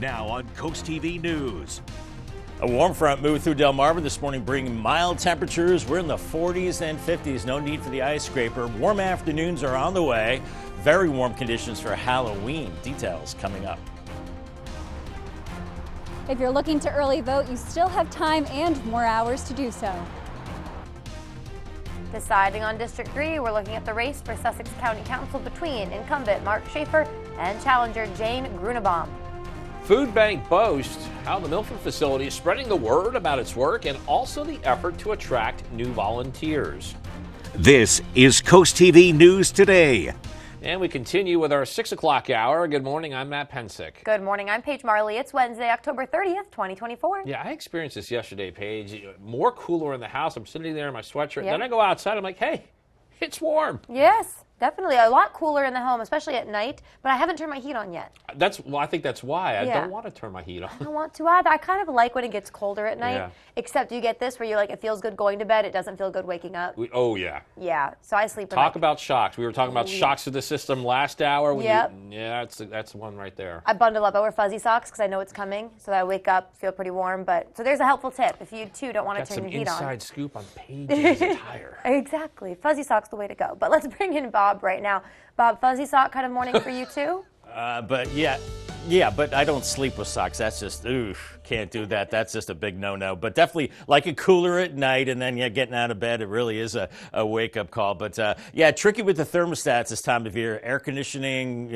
Now on CoastTV News. A warm front moved through Delmarva this morning, bringing mild temperatures. We're in the 40s and 50s. No need for the ice scraper. Warm afternoons are on the way. Very warm conditions for Halloween. Details coming up. If you're looking to early vote, you still have time and more hours to do so. Deciding on District 3, we're looking at the race for Sussex County Council between incumbent Mark Schaefer and challenger Jane Grunebaum. Food Bank boasts how the Milford facility is spreading the word about its work and also the effort to attract new volunteers. This is CoastTV News Today. And we continue with our 6 o'clock hour. Good morning, I'm Matt Pensick. Good morning, I'm Paige Marley. It's Wednesday, October 30th, 2024. Yeah, I experienced this yesterday, Paige. More cooler in the house. I'm sitting there in my sweatshirt. Yep. Then I go outside. I'm like, hey, it's warm. Yes. Definitely a lot cooler in the home, especially at night, but I haven't turned my heat on yet. I think that's why. I don't want to turn my heat on. I don't want to either. I kind of like when it gets colder at night, except you get this where you're like, it feels good going to bed, it doesn't feel good waking up. Oh, yeah. Yeah, so I sleep. Talk about shocks. We were talking about shocks to the system last hour. Yep. That's the one right there. I bundle up. I wear fuzzy socks because I know it's coming, so that I wake up, feel pretty warm. But so there's a helpful tip if you too don't want to turn your heat on. Inside scoop on Paige's attire. Exactly. Fuzzy socks the way to go. But let's bring in Bob right now. Bob, fuzzy sock kind of morning for you too? But I don't sleep with socks. That's just, can't do that. That's just a big no-no. But definitely like it cooler at night, and then getting out of bed, it really is a wake-up call. But tricky with the thermostats this time of year. Air conditioning,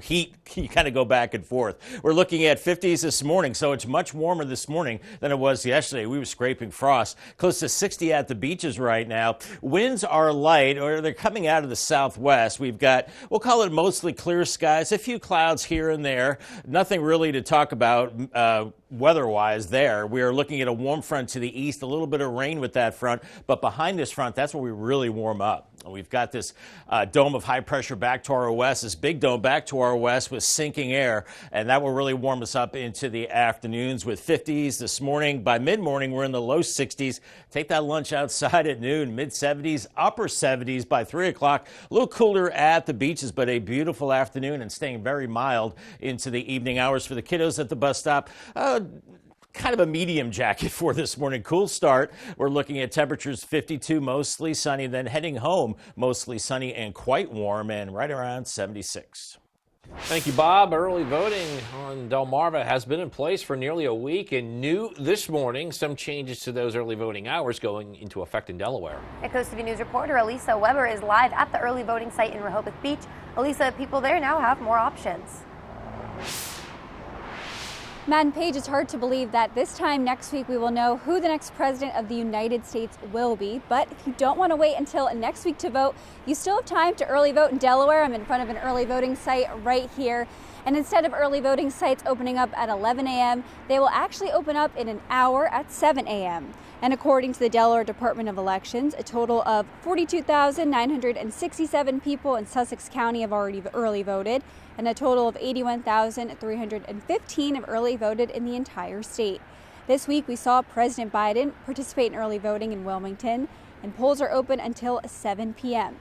heat, you kind of go back and forth. We're looking at 50s this morning, so it's much warmer this morning than it was yesterday. We were scraping frost. Close to 60 at the beaches right now. Winds are light, or they're coming out of the southwest. We've got, we'll call it mostly clear skies, a few clouds here and there. Nothing really to talk about weather-wise there. We are looking at a warm front to the east, a little bit of rain with that front, but behind this front, that's where we really warm up. We've got this dome of high pressure back to our west, this big dome back to our west with sinking air, and that will really warm us up into the afternoons with 50s this morning. By mid-morning, we're in the low 60s. Take that lunch outside at noon, mid-70s, upper 70s by 3 o'clock. A little cooler at the beaches, but a beautiful afternoon and staying very mild into the evening hours for the kiddos at the bus stop. Kind of a medium jacket for this morning. Cool start. We're looking at temperatures 52, mostly sunny, then heading home, mostly sunny and quite warm, and right around 76. Thank you, Bob. Early voting on Delmarva has been in place for nearly a week, and new this morning, some changes to those early voting hours going into effect in Delaware. And CoastTV News reporter Elisa Weber is live at the early voting site in Rehoboth Beach. Elisa, people there now have more options. Matt and Paige, it's hard to believe that this time next week we will know who the next president of the United States will be. But if you don't want to wait until next week to vote, you still have time to early vote in Delaware. I'm in front of an early voting site right here. And instead of early voting sites opening up at 11 a.m., they will actually open up in an hour at 7 a.m. And according to the Delaware Department of Elections, a total of 42,967 people in Sussex County have already early voted, and a total of 81,315 have early voted in the entire state. This week, we saw President Biden participate in early voting in Wilmington, and polls are open until 7 p.m.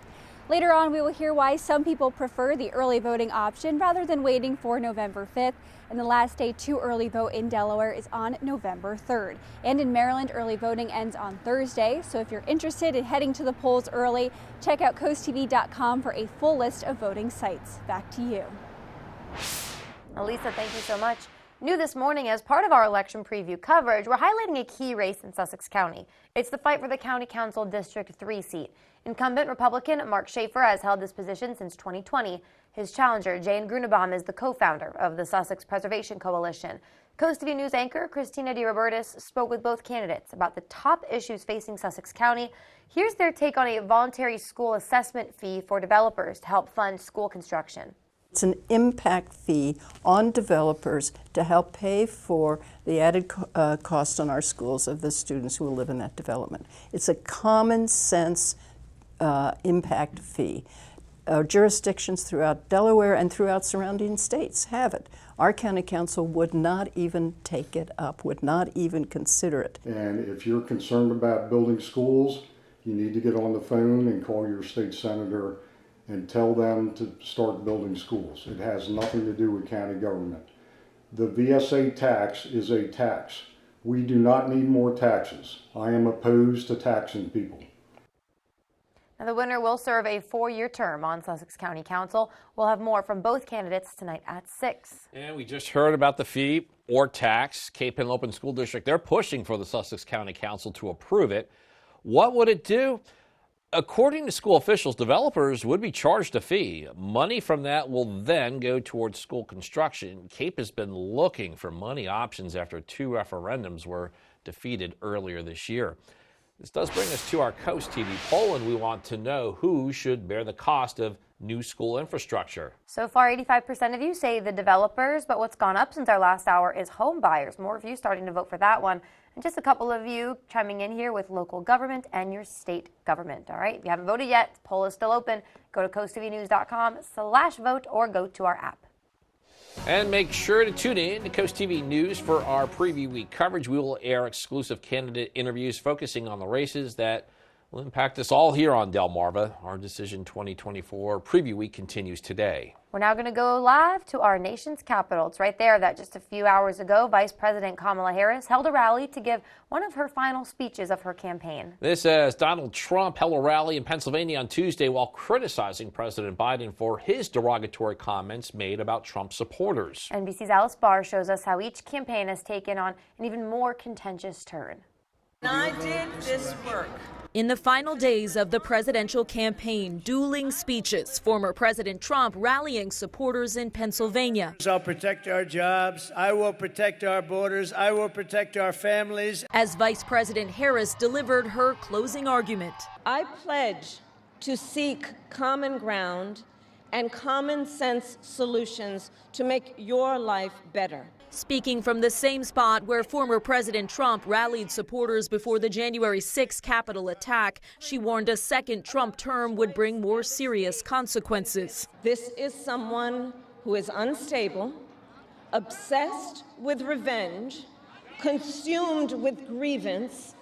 Later on, we will hear why some people prefer the early voting option rather than waiting for November 5th. And the last day to early vote in Delaware is on November 3rd. And in Maryland, early voting ends on Thursday. So if you're interested in heading to the polls early, check out CoastTV.com for a full list of voting sites. Back to you. Elisa, thank you so much. New this morning, as part of our election preview coverage, we're highlighting a key race in Sussex County. It's the fight for the County Council District 3 seat. Incumbent Republican Mark Schaefer has held this position since 2020. His challenger, Jane Grunebaum, is the co-founder of the Sussex Preservation Coalition. CoastTV News anchor Christina DiRobertis spoke with both candidates about the top issues facing Sussex County. Here's their take on a voluntary school assessment fee for developers to help fund school construction. It's an impact fee on developers to help pay for the added cost on our schools of the students who will live in that development. It's a common sense impact fee. Jurisdictions throughout Delaware and throughout surrounding states have it. Our county council would not even take it up, would not even consider it. And if you're concerned about building schools, you need to get on the phone and call your state senator and tell them to start building schools. It has nothing to do with county government. The VSA tax is a tax. We do not need more taxes. I am opposed to taxing people. Now, the winner will serve a 4-year term on Sussex County Council. We'll have more from both candidates tonight at 6. And we just heard about the fee or tax. Cape Henlopen School District, they're pushing for the Sussex County Council to approve it. What would it do? According to school officials, developers would be charged a fee. Money from that will then go towards school construction. Cape has been looking for money options after 2 referendums were defeated earlier this year. This does bring us to our Coast TV poll, and we want to know who should bear the cost of new school infrastructure. So far, 85% of you say the developers, but what's gone up since our last hour is home buyers. More of you starting to vote for that one. And just a couple of you chiming in here with local government and your state government. All right, if you haven't voted yet, the poll is still open. Go to coasttvnews.com/vote or go to our app. And make sure to tune in to Coast TV News for our preview week coverage. We will air exclusive candidate interviews focusing on the races that will impact us all here on Delmarva. Our Decision 2024 preview week continues today. We're now going to go live to our nation's capital. It's right there that just a few hours ago, Vice President Kamala Harris held a rally to give one of her final speeches of her campaign. This as Donald Trump held a rally in Pennsylvania on Tuesday while criticizing President Biden for his derogatory comments made about Trump supporters. NBC's Alice Barr shows us how each campaign has taken on an even more contentious turn. I did this work. In the final days of the presidential campaign, dueling speeches, former President Trump rallying supporters in Pennsylvania. I'll protect our jobs. I will protect our borders. I will protect our families. As Vice President Harris delivered her closing argument. I pledge to seek common ground and common sense solutions to make your life better. Speaking from the same spot where former President Trump rallied supporters before the January 6 Capitol attack, she warned a second Trump term would bring more serious consequences. This is someone who is unstable, obsessed with revenge, consumed with grievance,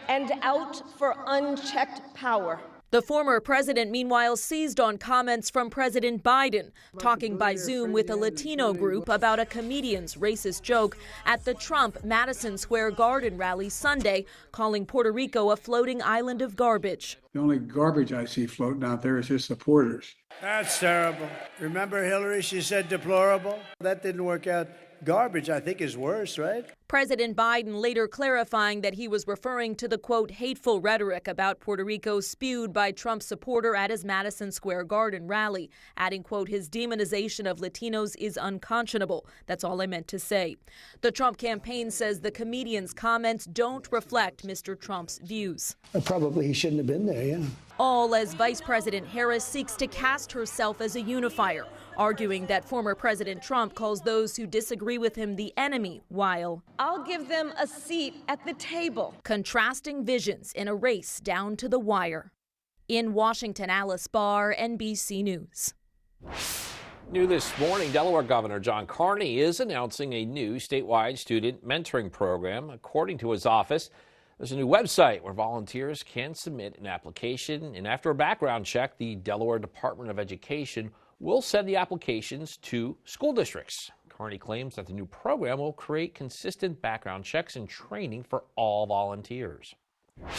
and out for unchecked power. The former president, meanwhile, seized on comments from President Biden, talking by Zoom with a Latino group about a comedian's racist joke at the Trump Madison Square Garden rally Sunday, calling Puerto Rico a floating island of garbage. The only garbage I see floating out there is his supporters. That's terrible. Remember Hillary? She said deplorable. That didn't work out. Garbage, I think, is worse, right? President Biden later clarifying that he was referring to the, quote, hateful rhetoric about Puerto Rico spewed by Trump's supporter at his Madison Square Garden rally, adding, quote, his demonization of Latinos is unconscionable. That's all I meant to say. The Trump campaign says the comedian's comments don't reflect Mr. Trump's views. Probably he shouldn't have been there, yeah. All as Vice President Harris seeks to cast herself as a unifier, arguing that former President Trump calls those who disagree with him the enemy, while I'll give them a seat at the table. Contrasting visions in a race down to the wire. In Washington, Alice Barr, NBC News. New this morning, Delaware Governor John Carney is announcing a new statewide student mentoring program. According to his office, there's a new website where volunteers can submit an application, and after a background check, the Delaware Department of Education will send the applications to school districts. Carney claims that the new program will create consistent background checks and training for all volunteers.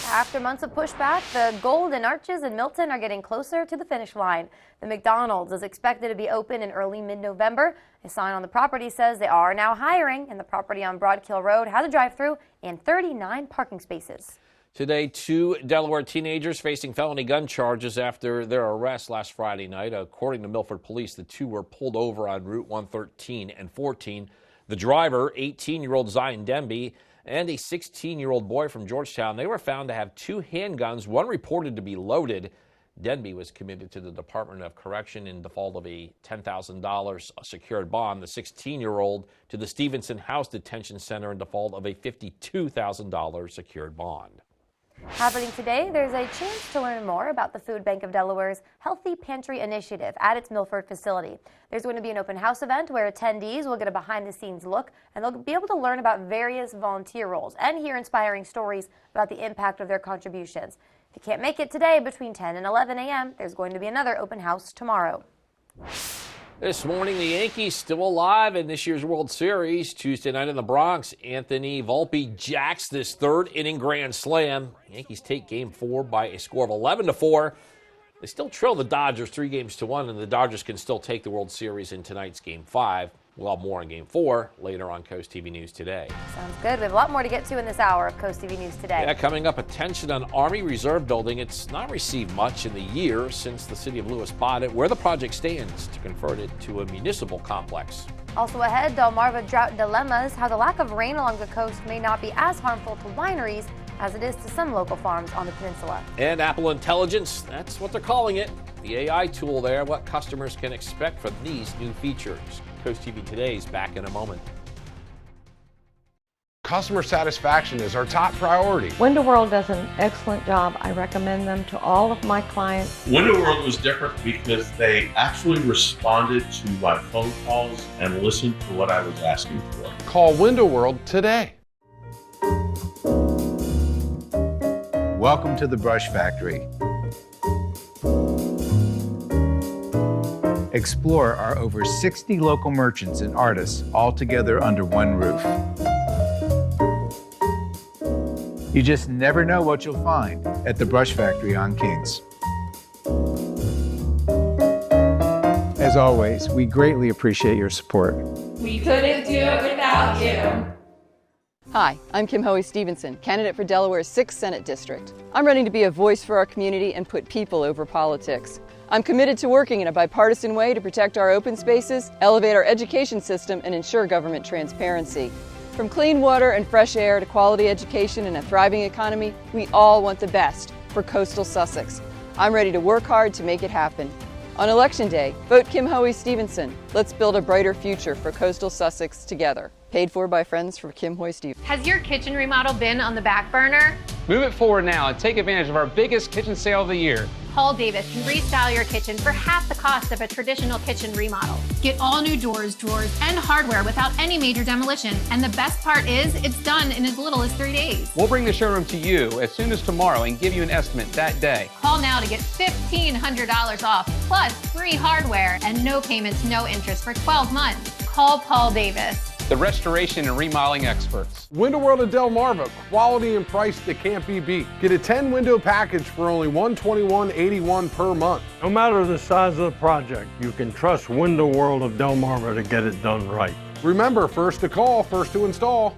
After months of pushback, the Golden Arches in Milton are getting closer to the finish line. The McDonald's is expected to be open in early mid-November. A sign on the property says they are now hiring, and the property on Broadkill Road has a drive-through and 39 parking spaces. Today, 2 Delaware teenagers facing felony gun charges after their arrest last Friday night. According to Milford Police, the 2 were pulled over on Route 113 and 14. The driver, 18-year-old Zion Denby, and a 16-year-old boy from Georgetown, they were found to have 2 handguns, one reported to be loaded. Denby was committed to the Department of Correction in default of a $10,000 secured bond. The 16-year-old to the Stevenson House Detention Center in default of a $52,000 secured bond. Happening today, there's a chance to learn more about the Food Bank of Delaware's Healthy Pantry Initiative at its Milford facility. There's going to be an open house event where attendees will get a behind-the-scenes look, and they'll be able to learn about various volunteer roles and hear inspiring stories about the impact of their contributions. If you can't make it today between 10 and 11 a.m., there's going to be another open house tomorrow. This morning, the Yankees still alive in this year's World Series. Tuesday night in the Bronx, Anthony Volpe jacks this third-inning grand slam. Yankees take Game 4 by a score of 11-4. They still trail the Dodgers 3-1, and the Dodgers can still take the World Series in tonight's Game 5. We'll have more on Game 4 later on CoastTV News Today. Sounds good. We have a lot more to get to in this hour of CoastTV News Today. Yeah, coming up, attention on Army Reserve Building. It's not received much in the year since the city of Lewis bought it, where the project stands to convert it to a municipal complex. Also ahead, Delmarva drought dilemmas, how the lack of rain along the coast may not be as harmful to wineries as it is to some local farms on the peninsula. And Apple Intelligence, that's what they're calling it. The AI tool there, what customers can expect from these new features. CoastTV Today is back in a moment. Customer satisfaction is our top priority. WindowWorld does an excellent job. I recommend them to all of my clients. WindowWorld was different because they actually responded to my phone calls and listened to what I was asking for. Call WindowWorld today. Welcome to the Brush Factory. Explore our over 60 local merchants and artists all together under one roof. You just never know what you'll find at the Brush Factory on Kings. As always, we greatly appreciate your support. We couldn't do it without you. Hi, I'm Kim Hoey Stevenson, candidate for Delaware's 6th Senate District. I'm running to be a voice for our community and put people over politics. I'm committed to working in a bipartisan way to protect our open spaces, elevate our education system, and ensure government transparency. From clean water and fresh air to quality education and a thriving economy, we all want the best for coastal Sussex. I'm ready to work hard to make it happen. On Election Day, vote Kim Hoey Stevenson. Let's build a brighter future for coastal Sussex together. Paid for by friends from Kim Hoey Stevenson. Has your kitchen remodel been on the back burner? Move it forward now and take advantage of our biggest kitchen sale of the year. Paul Davis can restyle your kitchen for half the cost of a traditional kitchen remodel. Get all new doors, drawers, and hardware without any major demolition. And the best part is, it's done in as little as 3 days. We'll bring the showroom to you as soon as tomorrow and give you an estimate that day. Call now to get $1,500 off, plus free hardware and no payments, no interest for 12 months. Call Paul Davis. The restoration and remodeling experts. WindowWorld at Delmarva, quality and price that can't be beat. Get a 10-window package for only $121.81 per month. No matter the size of the project, you can trust WindowWorld of Delmarva to get it done right. Remember, first to call, first to install.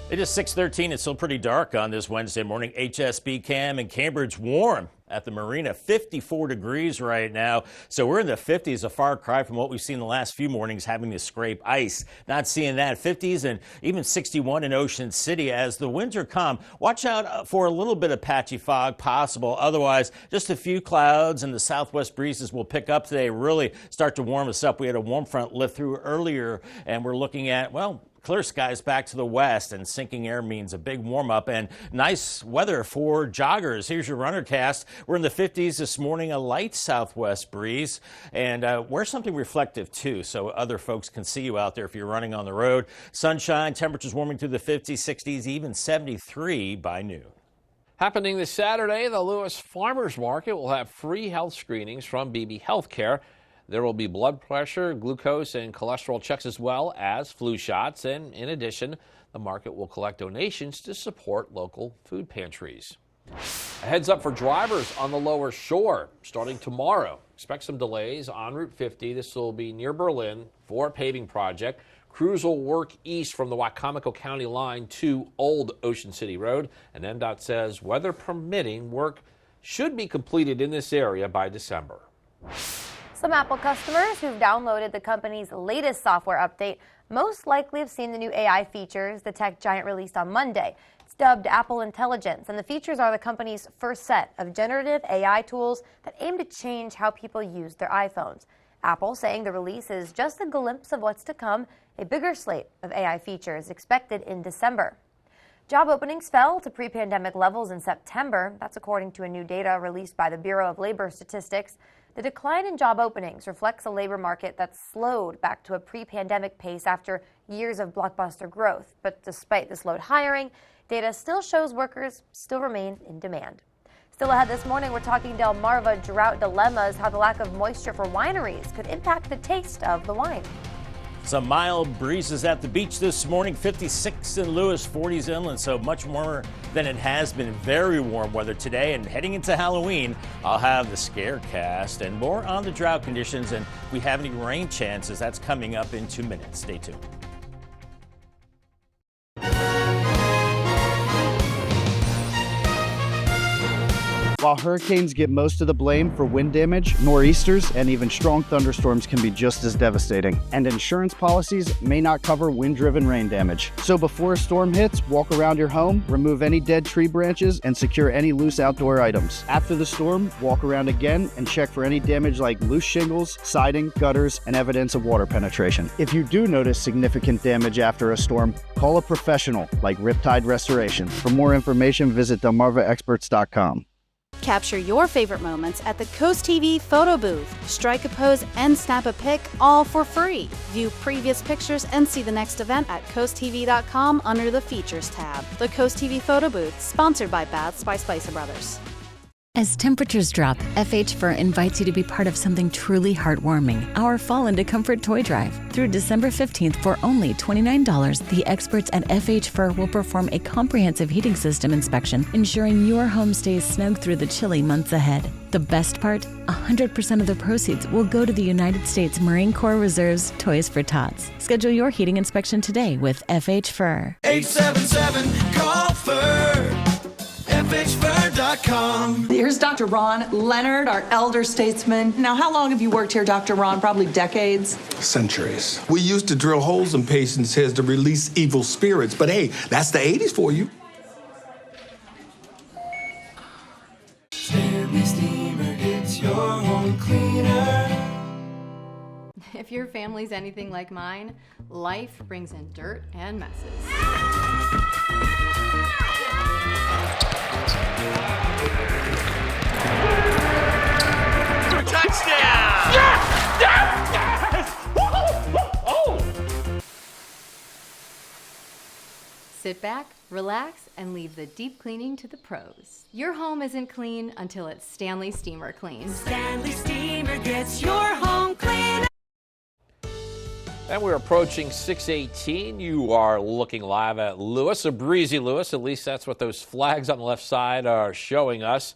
It is 6:13. It's still pretty dark on this Wednesday morning. HSB Cam and Cambridge warm at the marina, 54 degrees right now. So we're in the 50s, a far cry from what we've seen the last few mornings, having to scrape ice. Not seeing that. 50s and even 61 in Ocean City as the winds are calm. Watch out for a little bit of patchy fog possible. Otherwise, just a few clouds and the southwest breezes will pick up today, really start to warm us up. We had a warm front lift through earlier, and we're looking at, well, clear skies back to the west, and sinking air means a big warm-up and nice weather for joggers. Here's your runner cast. We're in the 50s this morning, a light southwest breeze, and wear something reflective too so other folks can see you out there if you're running on the road. Sunshine, temperatures warming through the 50s, 60s, even 73 by noon. Happening this Saturday, the Lewis Farmers Market will have free health screenings from BB Healthcare. There will be blood pressure, glucose, and cholesterol checks as well as flu shots. And in addition, the market will collect donations to support local food pantries. A heads up for drivers on the lower shore starting tomorrow. Expect some delays on Route 50. This will be near Berlin for a paving project. Crews will work east from the Wicomico County line to Old Ocean City Road. And MDOT says, weather permitting, work should be completed in this area by December. Some Apple customers who've downloaded the company's latest software update most likely have seen the new AI features the tech giant released on Monday. It's dubbed Apple Intelligence, and the features are the company's first set of generative AI tools that aim to change how people use their iPhones. Apple saying the release is just a glimpse of what's to come, a bigger slate of AI features expected in December. Job openings fell to pre-pandemic levels in September. That's according to a new data released by the Bureau of Labor Statistics. The decline in job openings reflects a labor market that's slowed back to a pre-pandemic pace after years of blockbuster growth. But despite the slowed hiring, data still shows workers still remain in demand. Still ahead this morning, we're talking Delmarva drought dilemmas, how the lack of moisture for wineries could impact the taste of the wine. Some mild breezes at the beach this morning, 56 in Lewis, 40s inland, so much warmer than it has been. Very warm weather today, and heading into Halloween, I'll have the Scarecast and more on the drought conditions, and if we have any rain chances, that's coming up in 2 minutes. Stay tuned. While hurricanes get most of the blame for wind damage, nor'easters and even strong thunderstorms can be just as devastating. And insurance policies may not cover wind-driven rain damage. So before a storm hits, walk around your home, remove any dead tree branches, and secure any loose outdoor items. After the storm, walk around again and check for any damage like loose shingles, siding, gutters, and evidence of water penetration. If you do notice significant damage after a storm, call a professional like Riptide Restoration. For more information, visit delmarvaexperts.com. Capture your favorite moments at the CoastTV photo booth. Strike a pose and snap a pic, all for free. View previous pictures and see the next event at coasttv.com under the Features tab. The CoastTV photo booth, sponsored by Baths by Spicer Brothers. As temperatures drop, FH Fur invites you to be part of something truly heartwarming, our Fall into Comfort Toy Drive. Through December 15th for only $29, the experts at FH Fur will perform a comprehensive heating system inspection, ensuring your home stays snug through the chilly months ahead. The best part? 100% of the proceeds will go to the United States Marine Corps Reserve's Toys for Tots. Schedule your heating inspection today with FH Fur. 877-CALL-FUR. FHFur.com. Here's Dr. Ron Leonard, our elder statesman. Now, how long have you worked here, Dr. Ron? Probably decades? Centuries. We used to drill holes in patients' heads to release evil spirits, but hey, that's the 80s for you. Stanley Steamer gets your home cleaner. If your family's anything like mine, life brings in dirt and messes. Touchdown! Yes! Yes! Oh! Sit back, relax, and leave the deep cleaning to the pros. Your home isn't clean until it's Stanley Steamer Clean. Stanley Steamer gets your home clean. And we're approaching 6:18. You are looking live at Lewis, a breezy Lewis. At least that's what those flags on the left side are showing us.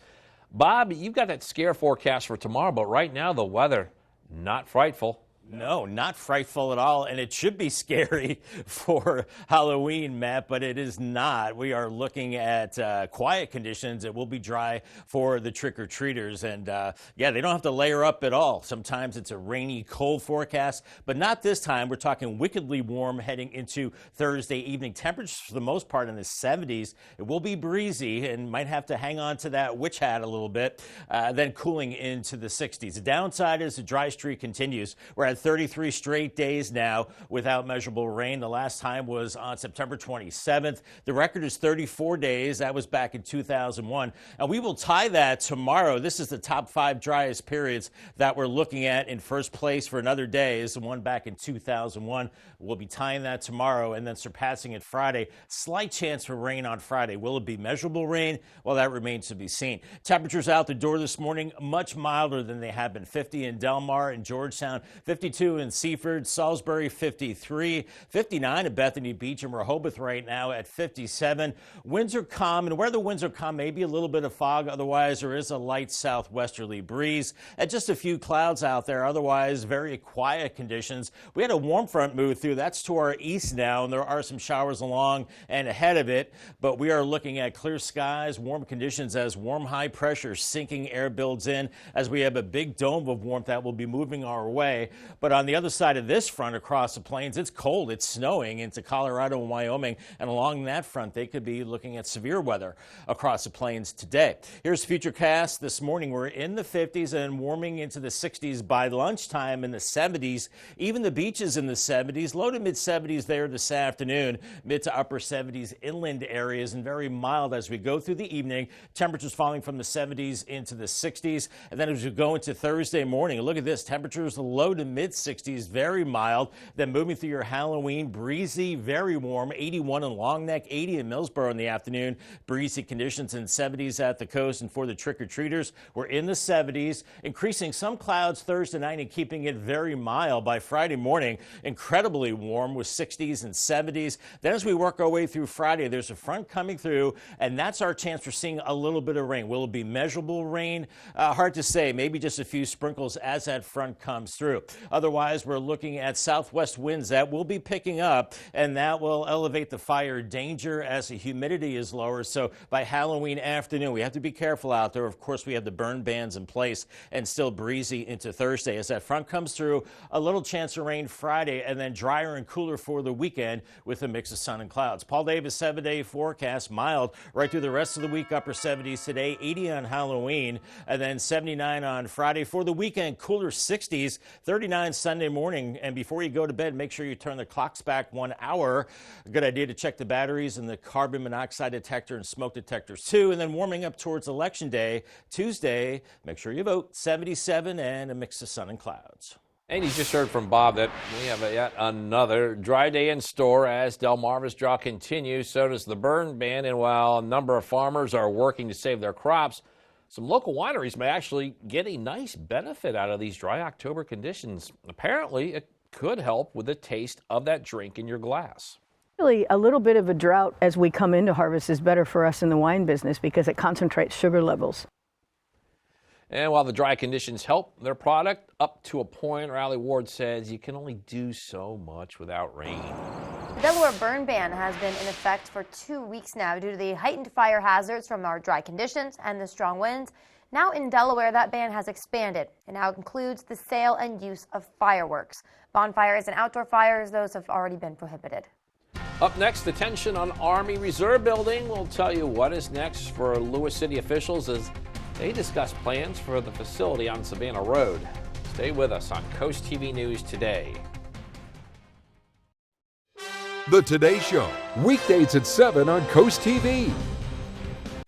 Bob, you've got that scare forecast for tomorrow, but right now the weather, not frightful. No, not frightful at all, and it should be scary for Halloween, Matt, but it is not. We are looking at quiet conditions. It will be dry for the trick-or-treaters, and yeah, they don't have to layer up at all. Sometimes it's a rainy, cold forecast, but not this time. We're talking wickedly warm heading into Thursday evening. Temperatures for the most part in the 70s. It will be breezy and might have to hang on to that witch hat a little bit, then cooling into the 60s. The downside is the dry streak continues. We're at 33 straight days now without measurable rain. The last time was on September 27th. The record is 34 days. That was back in 2001. And we will tie that tomorrow. This is the top 5 driest periods that we're looking at. In first place for another day is the one back in 2001. We'll be tying that tomorrow and then surpassing it Friday. Slight chance for rain on Friday. Will it be measurable rain? Well, that remains to be seen. Temperatures out the door this morning, much milder than they have been. 50 in Delmar and Georgetown, 52 in Seaford, Salisbury 53, 59 at Bethany Beach and Rehoboth right now at 57. Winds are calm, and where the winds are calm, maybe a little bit of fog. Otherwise, there is a light southwesterly breeze and just a few clouds out there. Otherwise, very quiet conditions. We had a warm front move through. That's to our east now, and there are some showers along and ahead of it. But we are looking at clear skies, warm conditions as warm high pressure sinking air builds in as we have a big dome of warmth that will be moving our way. But on the other side of this front across the plains, it's cold. It's snowing into Colorado and Wyoming. And along that front, they could be looking at severe weather across the plains today. Here's Futurecast this morning. We're in the 50s and warming into the 60s by lunchtime in the 70s. Even the beaches in the 70s, low to mid 70s there this afternoon, mid to upper 70s inland areas, and very mild as we go through the evening. Temperatures falling from the 70s into the 60s. And then as we go into Thursday morning, look at this, temperatures low to mid mid-60s, very mild. Then moving through your Halloween, breezy, very warm, 81 in Long Neck, 80 in Millsboro in the afternoon. Breezy conditions in 70s at the coast. And for the trick-or-treaters, we're in the 70s, increasing some clouds Thursday night and keeping it very mild. By Friday morning, incredibly warm with 60s and 70s. Then as we work our way through Friday, there's a front coming through, and that's our chance for seeing a little bit of rain. Will it be measurable rain? Hard to say. Maybe just a few sprinkles as that front comes through. Otherwise, we're looking at southwest winds that will be picking up, and that will elevate the fire danger as the humidity is lower. So by Halloween afternoon, we have to be careful out there. Of course, we have the burn bans in place and still breezy into Thursday. As that front comes through, a little chance of rain Friday, and then drier and cooler for the weekend with a mix of sun and clouds. Paul Davis, 7-day forecast, mild right through the rest of the week, upper 70s today, 80 on Halloween, and then 79 on Friday. For the weekend, cooler 60s, 39 Sunday morning. And before you go to bed, make sure you turn the clocks back 1 hour. A good idea to check the batteries and the carbon monoxide detector and smoke detectors too. And then warming up towards Election Day, Tuesday, make sure you vote, 77 and a mix of sun and clouds. And you just heard from Bob that we have yet another dry day in store as Delmarva's drought continues. So does the burn ban. And while a number of farmers are working to save their crops, some local wineries may actually get a nice benefit out of these dry October conditions. Apparently, it could help with the taste of that drink in your glass. Really, a little bit of a drought as we come into harvest is better for us in the wine business because it concentrates sugar levels. And while the dry conditions help their product up to a point, Riley Ward says you can only do so much without rain. The Delaware burn ban has been in effect for 2 weeks now due to the heightened fire hazards from our dry conditions and the strong winds. Now in Delaware, that ban has expanded and now includes the sale and use of fireworks. Bonfires and outdoor fires, those have already been prohibited. Up next, the tension on Army Reserve Building. We'll tell you what is next for Lewis City officials as they discuss plans for the facility on Savannah Road. Stay with us on Coast TV News Today. The Today Show, weekdays at 7 on Coast TV.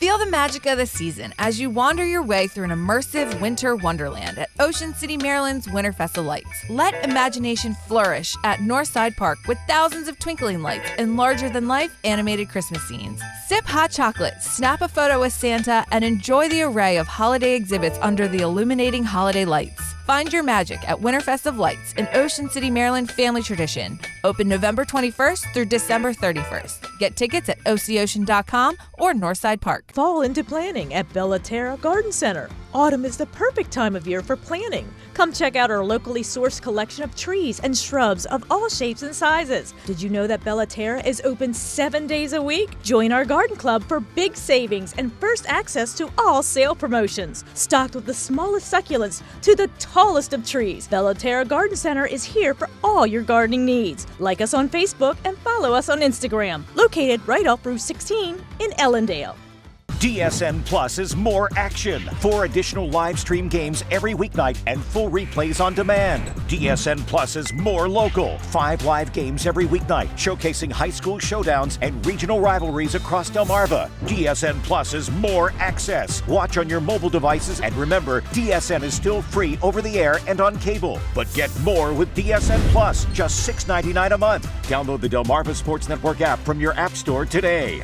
Feel the magic of the season as you wander your way through an immersive winter wonderland at Ocean City, Maryland's Winterfest of Lights. Let imagination flourish at Northside Park with thousands of twinkling lights and larger-than-life animated Christmas scenes. Sip hot chocolate, snap a photo with Santa, and enjoy the array of holiday exhibits under the illuminating holiday lights. Find your magic at Winterfest of Lights, an Ocean City, Maryland family tradition. Open November 21st through December 31st. Get tickets at OCOcean.com or Northside Park. Fall into planning at Bellaterra Garden Center. Autumn is the perfect time of year for planting. Come check out our locally sourced collection of trees and shrubs of all shapes and sizes. Did you know that Bellaterra is open 7 days a week? Join our garden club for big savings and first access to all sale promotions. Stocked with the smallest succulents to the tallest of trees, Bellaterra Garden Center is here for all your gardening needs. Like us on Facebook and follow us on Instagram. Located right off Route 16 in Ellendale. DSN Plus is more action. 4 additional live stream games every weeknight and full replays on demand. DSN Plus is more local. 5 live games every weeknight, showcasing high school showdowns and regional rivalries across Delmarva. DSN Plus is more access. Watch on your mobile devices, and remember, DSN is still free over the air and on cable. But get more with DSN Plus, just $6.99 a month. Download the Delmarva Sports Network app from your app store today.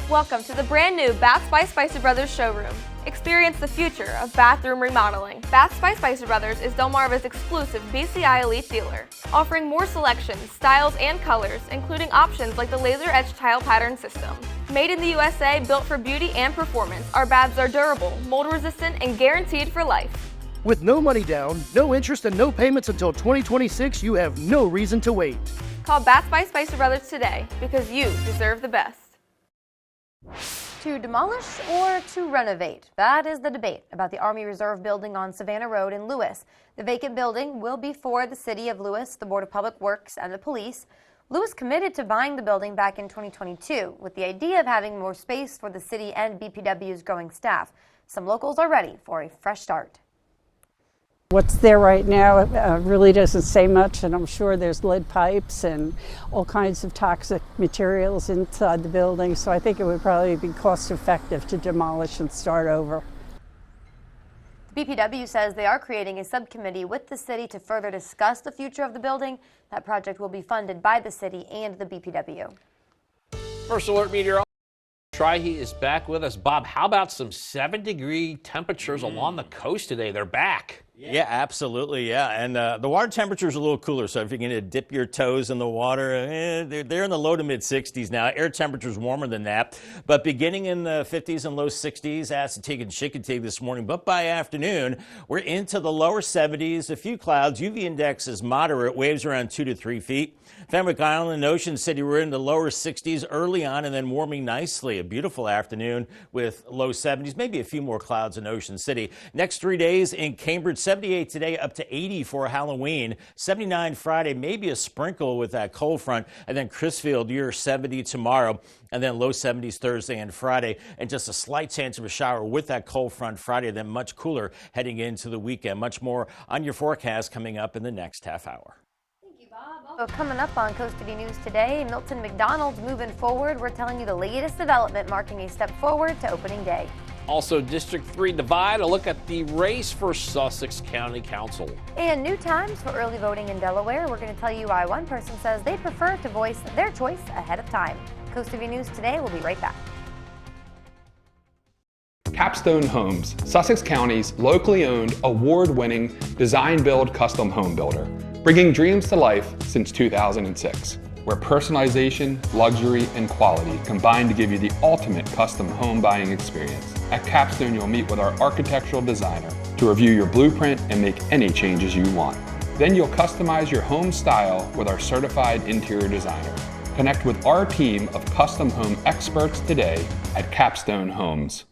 Welcome to the brand new Bath by Spicer Brothers showroom. Experience the future of bathroom remodeling. Bath by Spicer Brothers is Delmarva's exclusive BCI Elite dealer, offering more selections, styles, and colors, including options like the laser etched tile pattern system. Made in the USA, built for beauty and performance, our baths are durable, mold resistant, and guaranteed for life. With no money down, no interest, and no payments until 2026, you have no reason to wait. Call Bath by Spicer Brothers today because you deserve the best. To demolish or to renovate? That is the debate about the Army Reserve Building on Savannah Road in Lewis. The vacant building will be for the City of Lewis, the Board of Public Works, and the police. Lewis committed to buying the building back in 2022 with the idea of having more space for the city and BPW's growing staff. Some locals are ready for a fresh start. What's there right now really doesn't say much, and I'm sure there's lead pipes and all kinds of toxic materials inside the building, so I think it would probably be cost effective to demolish and start over. BPW says they are creating a subcommittee with the city to further discuss the future of the building. That project will be funded by the city and the BPW. First Alert meteorologist Trihe is back with us. Bob, how about some 7-degree temperatures along the coast today? They're back. Yeah, absolutely. Yeah. And the water temperature is a little cooler. So if you're going to dip your toes in the water, they're in the low to mid 60s now. Air temperature is warmer than that. But beginning in the 50s and low 60s, Assateague and Chincoteague this morning. But by afternoon, we're into the lower 70s. A few clouds. UV index is moderate. Waves around 2 to 3 feet. Fenwick Island and Ocean City, we're in the lower 60s early on and then warming nicely. A beautiful afternoon with low 70s, maybe a few more clouds in Ocean City. Next 3 days in Cambridge, 78 today, up to 80 for Halloween. 79 Friday, maybe a sprinkle with that cold front. And then Crisfield, you're 70 tomorrow. And then low 70s Thursday and Friday. And just a slight chance of a shower with that cold front Friday, then much cooler heading into the weekend. Much more on your forecast coming up in the next half hour. Coming up on CoastTV News today, Milton McDonald's moving forward. We're telling you the latest development marking a step forward to opening day. Also, District 3 divide, a look at the race for Sussex County Council. And new times for early voting in Delaware. We're going to tell you why one person says they prefer to voice their choice ahead of time. CoastTV News today. We'll be right back. Capstone Homes, Sussex County's locally owned, award-winning design-build custom home builder, bringing dreams to life since 2006, where personalization, luxury, and quality combine to give you the ultimate custom home buying experience. At Capstone, you'll meet with our architectural designer to review your blueprint and make any changes you want. Then you'll customize your home style with our certified interior designer. Connect with our team of custom home experts today at Capstone Homes.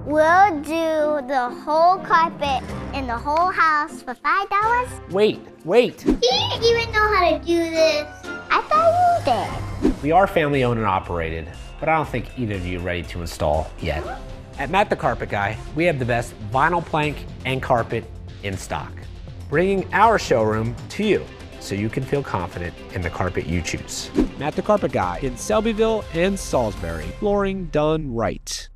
We'll do the whole carpet in the whole house for $5. Wait. You didn't even know how to do this. I thought you did. We are family owned and operated, but I don't think either of you are ready to install yet. At Matt the Carpet Guy, we have the best vinyl plank and carpet in stock, bringing our showroom to you so you can feel confident in the carpet you choose. Matt the Carpet Guy in Selbyville and Salisbury, flooring done right.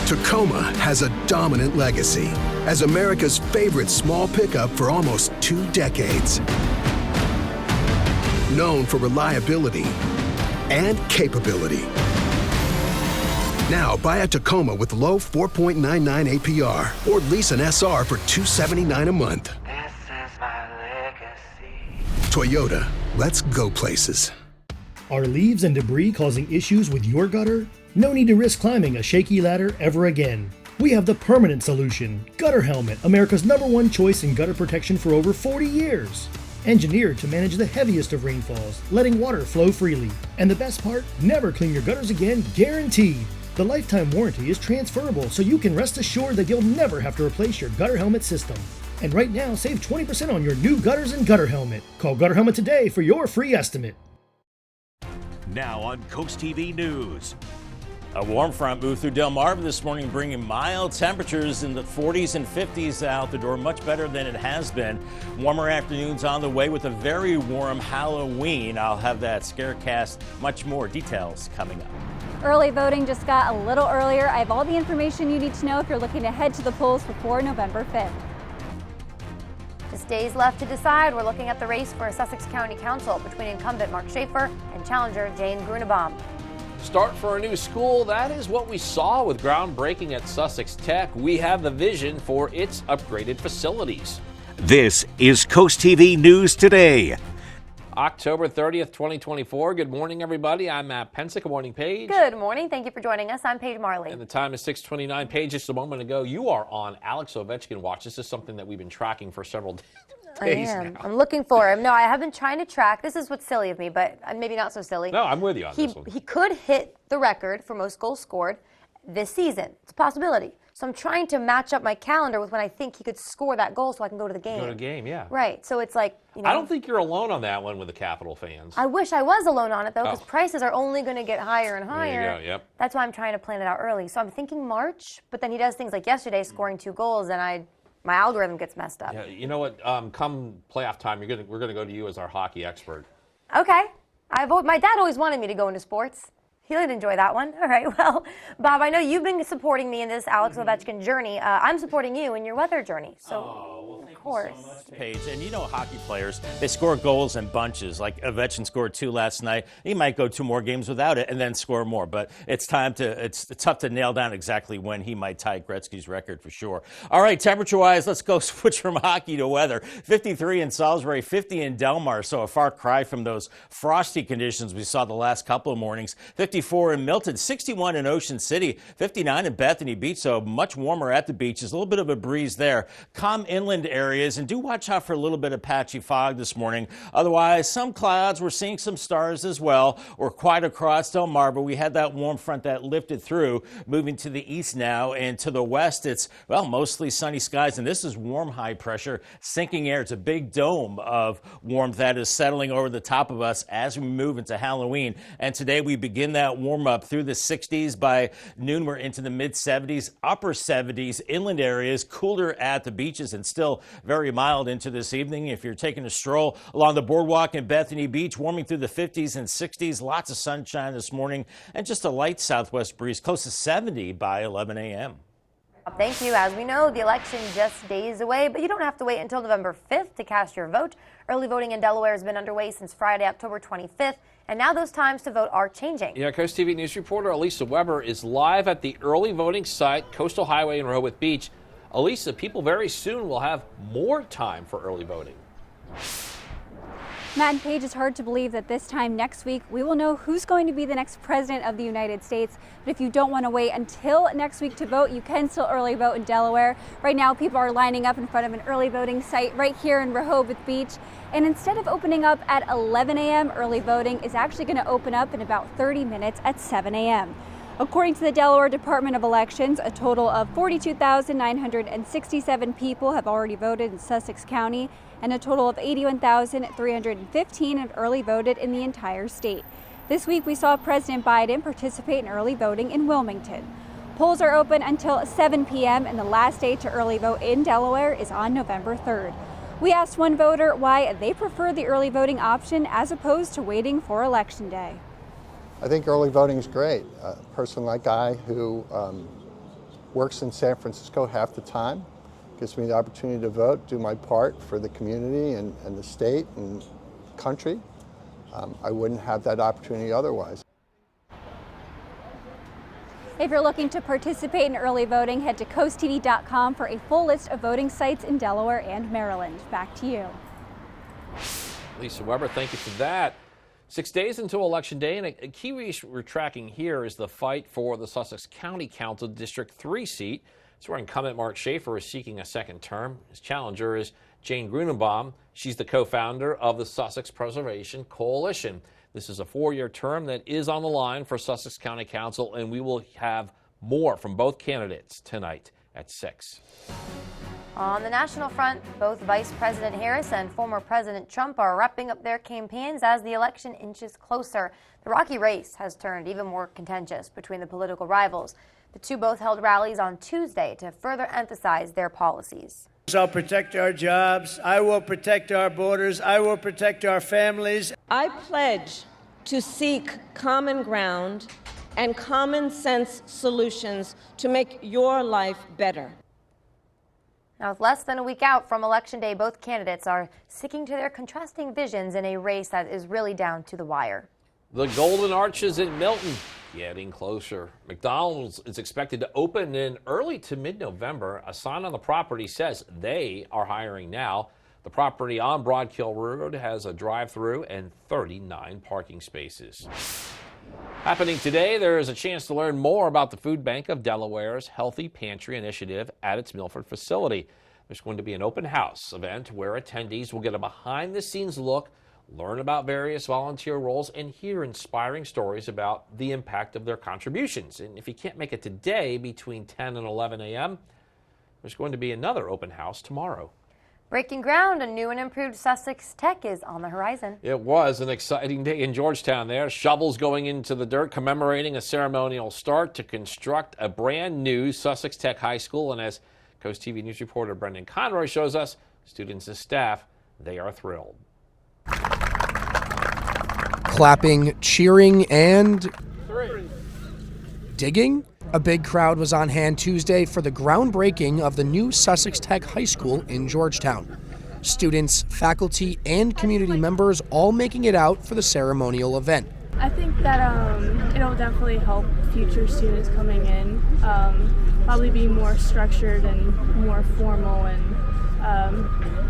Tacoma has a dominant legacy as America's favorite small pickup for almost 2 decades. Known for reliability and capability. Now buy a Tacoma with low 4.99 APR or lease an SR for $279 a month. This is my legacy. Toyota, let's go places. Are leaves and debris causing issues with your gutter? No need to risk climbing a shaky ladder ever again. We have the permanent solution. Gutter Helmet, America's #1 choice in gutter protection for over 40 years. Engineered to manage the heaviest of rainfalls, letting water flow freely. And the best part, never clean your gutters again, guaranteed. The lifetime warranty is transferable, so you can rest assured that you'll never have to replace your Gutter Helmet system. And right now, save 20% on your new gutters and Gutter Helmet. Call Gutter Helmet today for your free estimate. Now on CoastTV News. A warm front moved through Delmarva this morning, bringing mild temperatures in the 40s and 50s out the door, much better than it has been. Warmer afternoons on the way with a very warm Halloween. I'll have that scarecast, much more details coming up. Early voting just got a little earlier. I have all the information you need to know if you're looking to head to the polls before November 5th. Just days left to decide. We're looking at the race for Sussex County Council between incumbent Mark Schaefer and challenger Jane Grunebaum. Start for a new school. That is what we saw with groundbreaking at Sussex Tech. We have the vision for its upgraded facilities. This is CoastTV News Today. October 30th, 2024. Good morning, everybody. I'm Matt Pensick. Good morning, Paige. Good morning. Thank you for joining us. I'm Paige Marley. And the time is 6:29. Paige, just a moment ago, you are on Alex Ovechkin Watch. This is something that we've been tracking for several days. I am. I'm looking for him. No, I have been trying to track. This is what's silly of me, but maybe not so silly. No, I'm with you on this one. He could hit the record for most goals scored this season. It's a possibility. So I'm trying to match up my calendar with when I think he could score that goal so I can go to the game. Go to the game, yeah. Right. So it's like, you know. I don't think you're alone on that one with the Capital fans. I wish I was alone on it, though, because prices are only going to get higher and higher. There you go, yep. That's why I'm trying to plan it out early. So I'm thinking March, but then he does things like yesterday scoring 2 goals, and my algorithm gets messed up. Yeah, you know what? Come playoff time, we're gonna go to you as our hockey expert. Okay. My dad always wanted me to go into sports. He did enjoy that one. All right, well, Bob, I know you've been supporting me in this Alex Ovechkin journey. I'm supporting you in your weather journey. So, of course. So much, Paige. And you know, hockey players, they score goals in bunches. Like Ovechkin scored 2 last night. He might go 2 more games without it and then score more. But it's tough to nail down exactly when he might tie Gretzky's record for sure. All right, temperature-wise, let's go switch from hockey to weather. 53 in Salisbury, 50 in Delmarva. So a far cry from those frosty conditions we saw the last couple of mornings. 54 in Milton, 61 in Ocean City, 59 in Bethany Beach. So much warmer at the beaches. A little bit of a breeze there. Calm inland areas, and do watch out for a little bit of patchy fog this morning. Otherwise, some clouds. We're seeing some stars as well. We're quite across Delmarva. We had that warm front that lifted through, moving to the east now, and to the west, it's, well, mostly sunny skies, and this is warm high pressure, sinking air. It's a big dome of warmth that is settling over the top of us as we move into Halloween. And today we begin that warm up through the 60s. By noon, we're into the mid 70s, upper 70s, inland areas, cooler at the beaches, and still very mild into this evening. If you're taking a stroll along the boardwalk in Bethany Beach, warming through the 50s and 60s, lots of sunshine this morning, and just a light southwest breeze, close to 70 by 11 a.m. Thank you. As we know, the election just days away, but you don't have to wait until November 5th to cast your vote. Early voting in Delaware has been underway since Friday, October 25th, and now those times to vote are changing. Yeah, CoastTV News reporter Elisa Weber is live at the early voting site, Coastal Highway in Rehoboth Beach. Elisa, people very soon will have more time for early voting. Matt and Paige, it's hard to believe that this time next week we will know who's going to be the next president of the United States. But if you don't want to wait until next week to vote, you can still early vote in Delaware. Right now, people are lining up in front of an early voting site right here in Rehoboth Beach. And instead of opening up at 11 a.m., early voting is actually going to open up in about 30 minutes at 7 a.m. According to the Delaware Department of Elections, a total of 42,967 people have already voted in Sussex County, and a total of 81,315 have early voted in the entire state. This week, we saw President Biden participate in early voting in Wilmington. Polls are open until 7 p.m., and the last day to early vote in Delaware is on November 3rd. We asked one voter why they prefer the early voting option as opposed to waiting for Election Day. I think early voting is great. A person like I who works in San Francisco half the time gives me the opportunity to vote, do my part for the community and the state and country. I wouldn't have that opportunity otherwise. If you're looking to participate in early voting, head to CoastTV.com for a full list of voting sites in Delaware and Maryland. Back to you. Lisa Weber, thank you for that. 6 days until Election Day, and a key we're tracking here is the fight for the Sussex County Council District 3 seat. It's where incumbent Mark Schaefer is seeking a second term. His challenger is Jane Grunenbaum. She's the co-founder of the Sussex Preservation Coalition. This is a 4-year term that is on the line for Sussex County Council, and we will have more from both candidates tonight at 6. On the national front, both Vice President Harris and former President Trump are wrapping up their campaigns as the election inches closer. The rocky race has turned even more contentious between the political rivals. The two both held rallies on Tuesday to further emphasize their policies. I'll protect our jobs. I will protect our borders. I will protect our families. I pledge to seek common ground and common sense solutions to make your life better. Now, with less than a week out from Election Day, both candidates are sticking to their contrasting visions in a race that is really down to the wire. The Golden Arches in Milton getting closer. McDonald's is expected to open in early to mid-November. A sign on the property says they are hiring now. The property on Broadkill Road has a drive-through and 39 parking spaces. Happening today, there is a chance to learn more about the Food Bank of Delaware's Healthy Pantry Initiative at its Milford facility. There's going to be an open house event where attendees will get a behind-the-scenes look, learn about various volunteer roles, and hear inspiring stories about the impact of their contributions. And if you can't make it today between 10 and 11 a.m., there's going to be another open house tomorrow. Breaking ground, a new and improved Sussex Tech is on the horizon. It was an exciting day in Georgetown there. Shovels going into the dirt, commemorating a ceremonial start to construct a brand new Sussex Tech High School. And as CoastTV News reporter Brendan Conroy shows us, students and staff, they are thrilled. Clapping, cheering, and Digging? A big crowd was on hand Tuesday for the groundbreaking of the new Sussex Tech High School in Georgetown. Students, faculty, and community members all making it out for the ceremonial event. I think that it'll definitely help future students coming in, probably be more structured and more formal and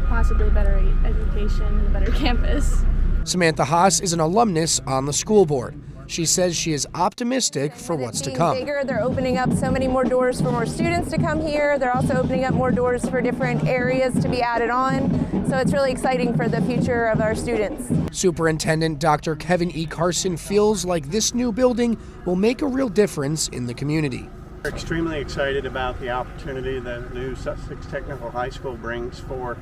possibly better education and a better campus. Samantha Haas is an alumnus on the school board. She says she is optimistic for what's to come. Bigger, they're opening up so many more doors for more students to come here. They're also opening up more doors for different areas to be added on. So it's really exciting for the future of our students. Superintendent Dr. Kevin E. Carson feels like this new building will make a real difference in the community. We're extremely excited about the opportunity that the new Sussex Technical High School brings for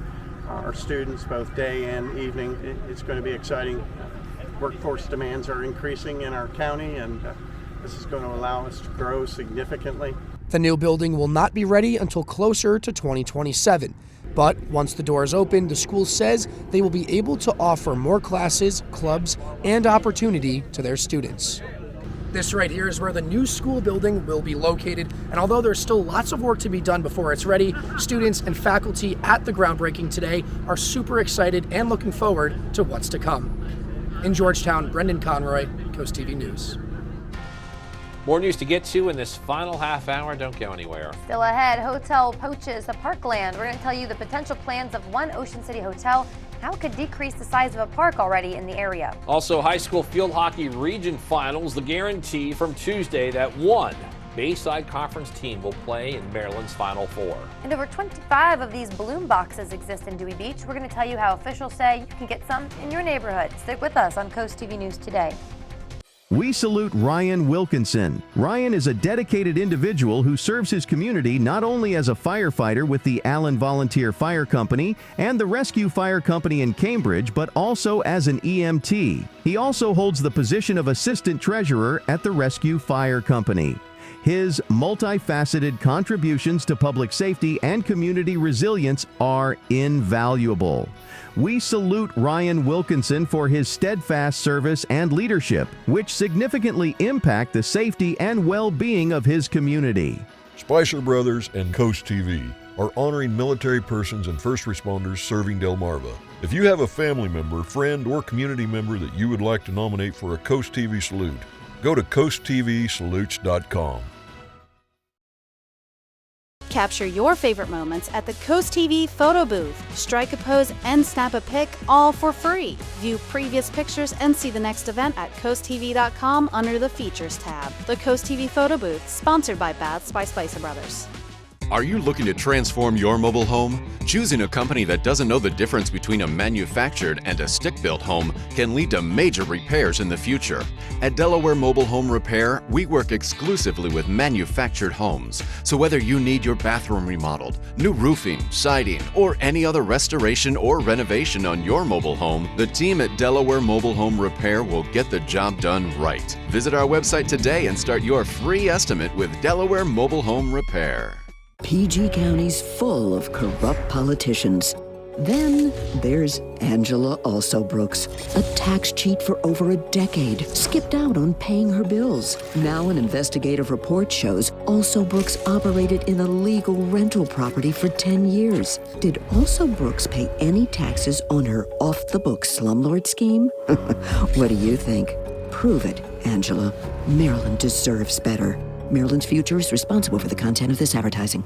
our students, both day and evening. It's going to be exciting. Workforce demands are increasing in our county, and this is going to allow us to grow significantly. The new building will not be ready until closer to 2027. But once the doors open, the school says they will be able to offer more classes, clubs, and opportunity to their students. This right here is where the new school building will be located, and although there's still lots of work to be done before it's ready, students and faculty at the groundbreaking today are super excited and looking forward to what's to come. In Georgetown, Brendan Conroy, CoastTV News. More news to get to in this final half hour. Don't go anywhere. Still ahead, hotel poaches the parkland. We're going to tell you the potential plans of one Ocean City hotel, how it could decrease the size of a park already in the area. Also, high school field hockey region finals, the guarantee from Tuesday that one Bayside Conference team will play in Maryland's Final Four. And over 25 of these balloon boxes exist in Dewey Beach. We're going to tell you how officials say you can get some in your neighborhood. Stick with us on CoastTV News Today. We salute Ryan Wilkinson. Ryan is a dedicated individual who serves his community not only as a firefighter with the Allen Volunteer Fire Company and the Rescue Fire Company in Cambridge, but also as an EMT. He also holds the position of Assistant Treasurer at the Rescue Fire Company. His multifaceted contributions to public safety and community resilience are invaluable. We salute Ryan Wilkinson for his steadfast service and leadership, which significantly impact the safety and well-being of his community. Spicer Brothers and CoastTV are honoring military persons and first responders serving Delmarva. If you have a family member, friend, or community member that you would like to nominate for a CoastTV salute, go to coasttvsalutes.com. Capture your favorite moments at the CoastTV photo booth. Strike a pose and snap a pic, all for free. View previous pictures and see the next event at coasttv.com under the Features tab. The CoastTV photo booth, sponsored by Baths by Spicer Brothers. Are you looking to transform your mobile home? Choosing a company that doesn't know the difference between a manufactured and a stick-built home can lead to major repairs in the future. At Delaware Mobile Home Repair, we work exclusively with manufactured homes. So whether you need your bathroom remodeled, new roofing, siding, or any other restoration or renovation on your mobile home, the team at Delaware Mobile Home Repair will get the job done right. Visit our website today and start your free estimate with Delaware Mobile Home Repair. PG County's full of corrupt politicians. Then there's Angela Also Brooks, a tax cheat for over a decade, skipped out on paying her bills. Now an investigative report shows Also Brooks operated in a legal rental property for 10 years. Did Also Brooks pay any taxes on her off-the-books slumlord scheme? What do you think? Prove it, Angela. Maryland deserves better. Maryland's Future is responsible for the content of this advertising.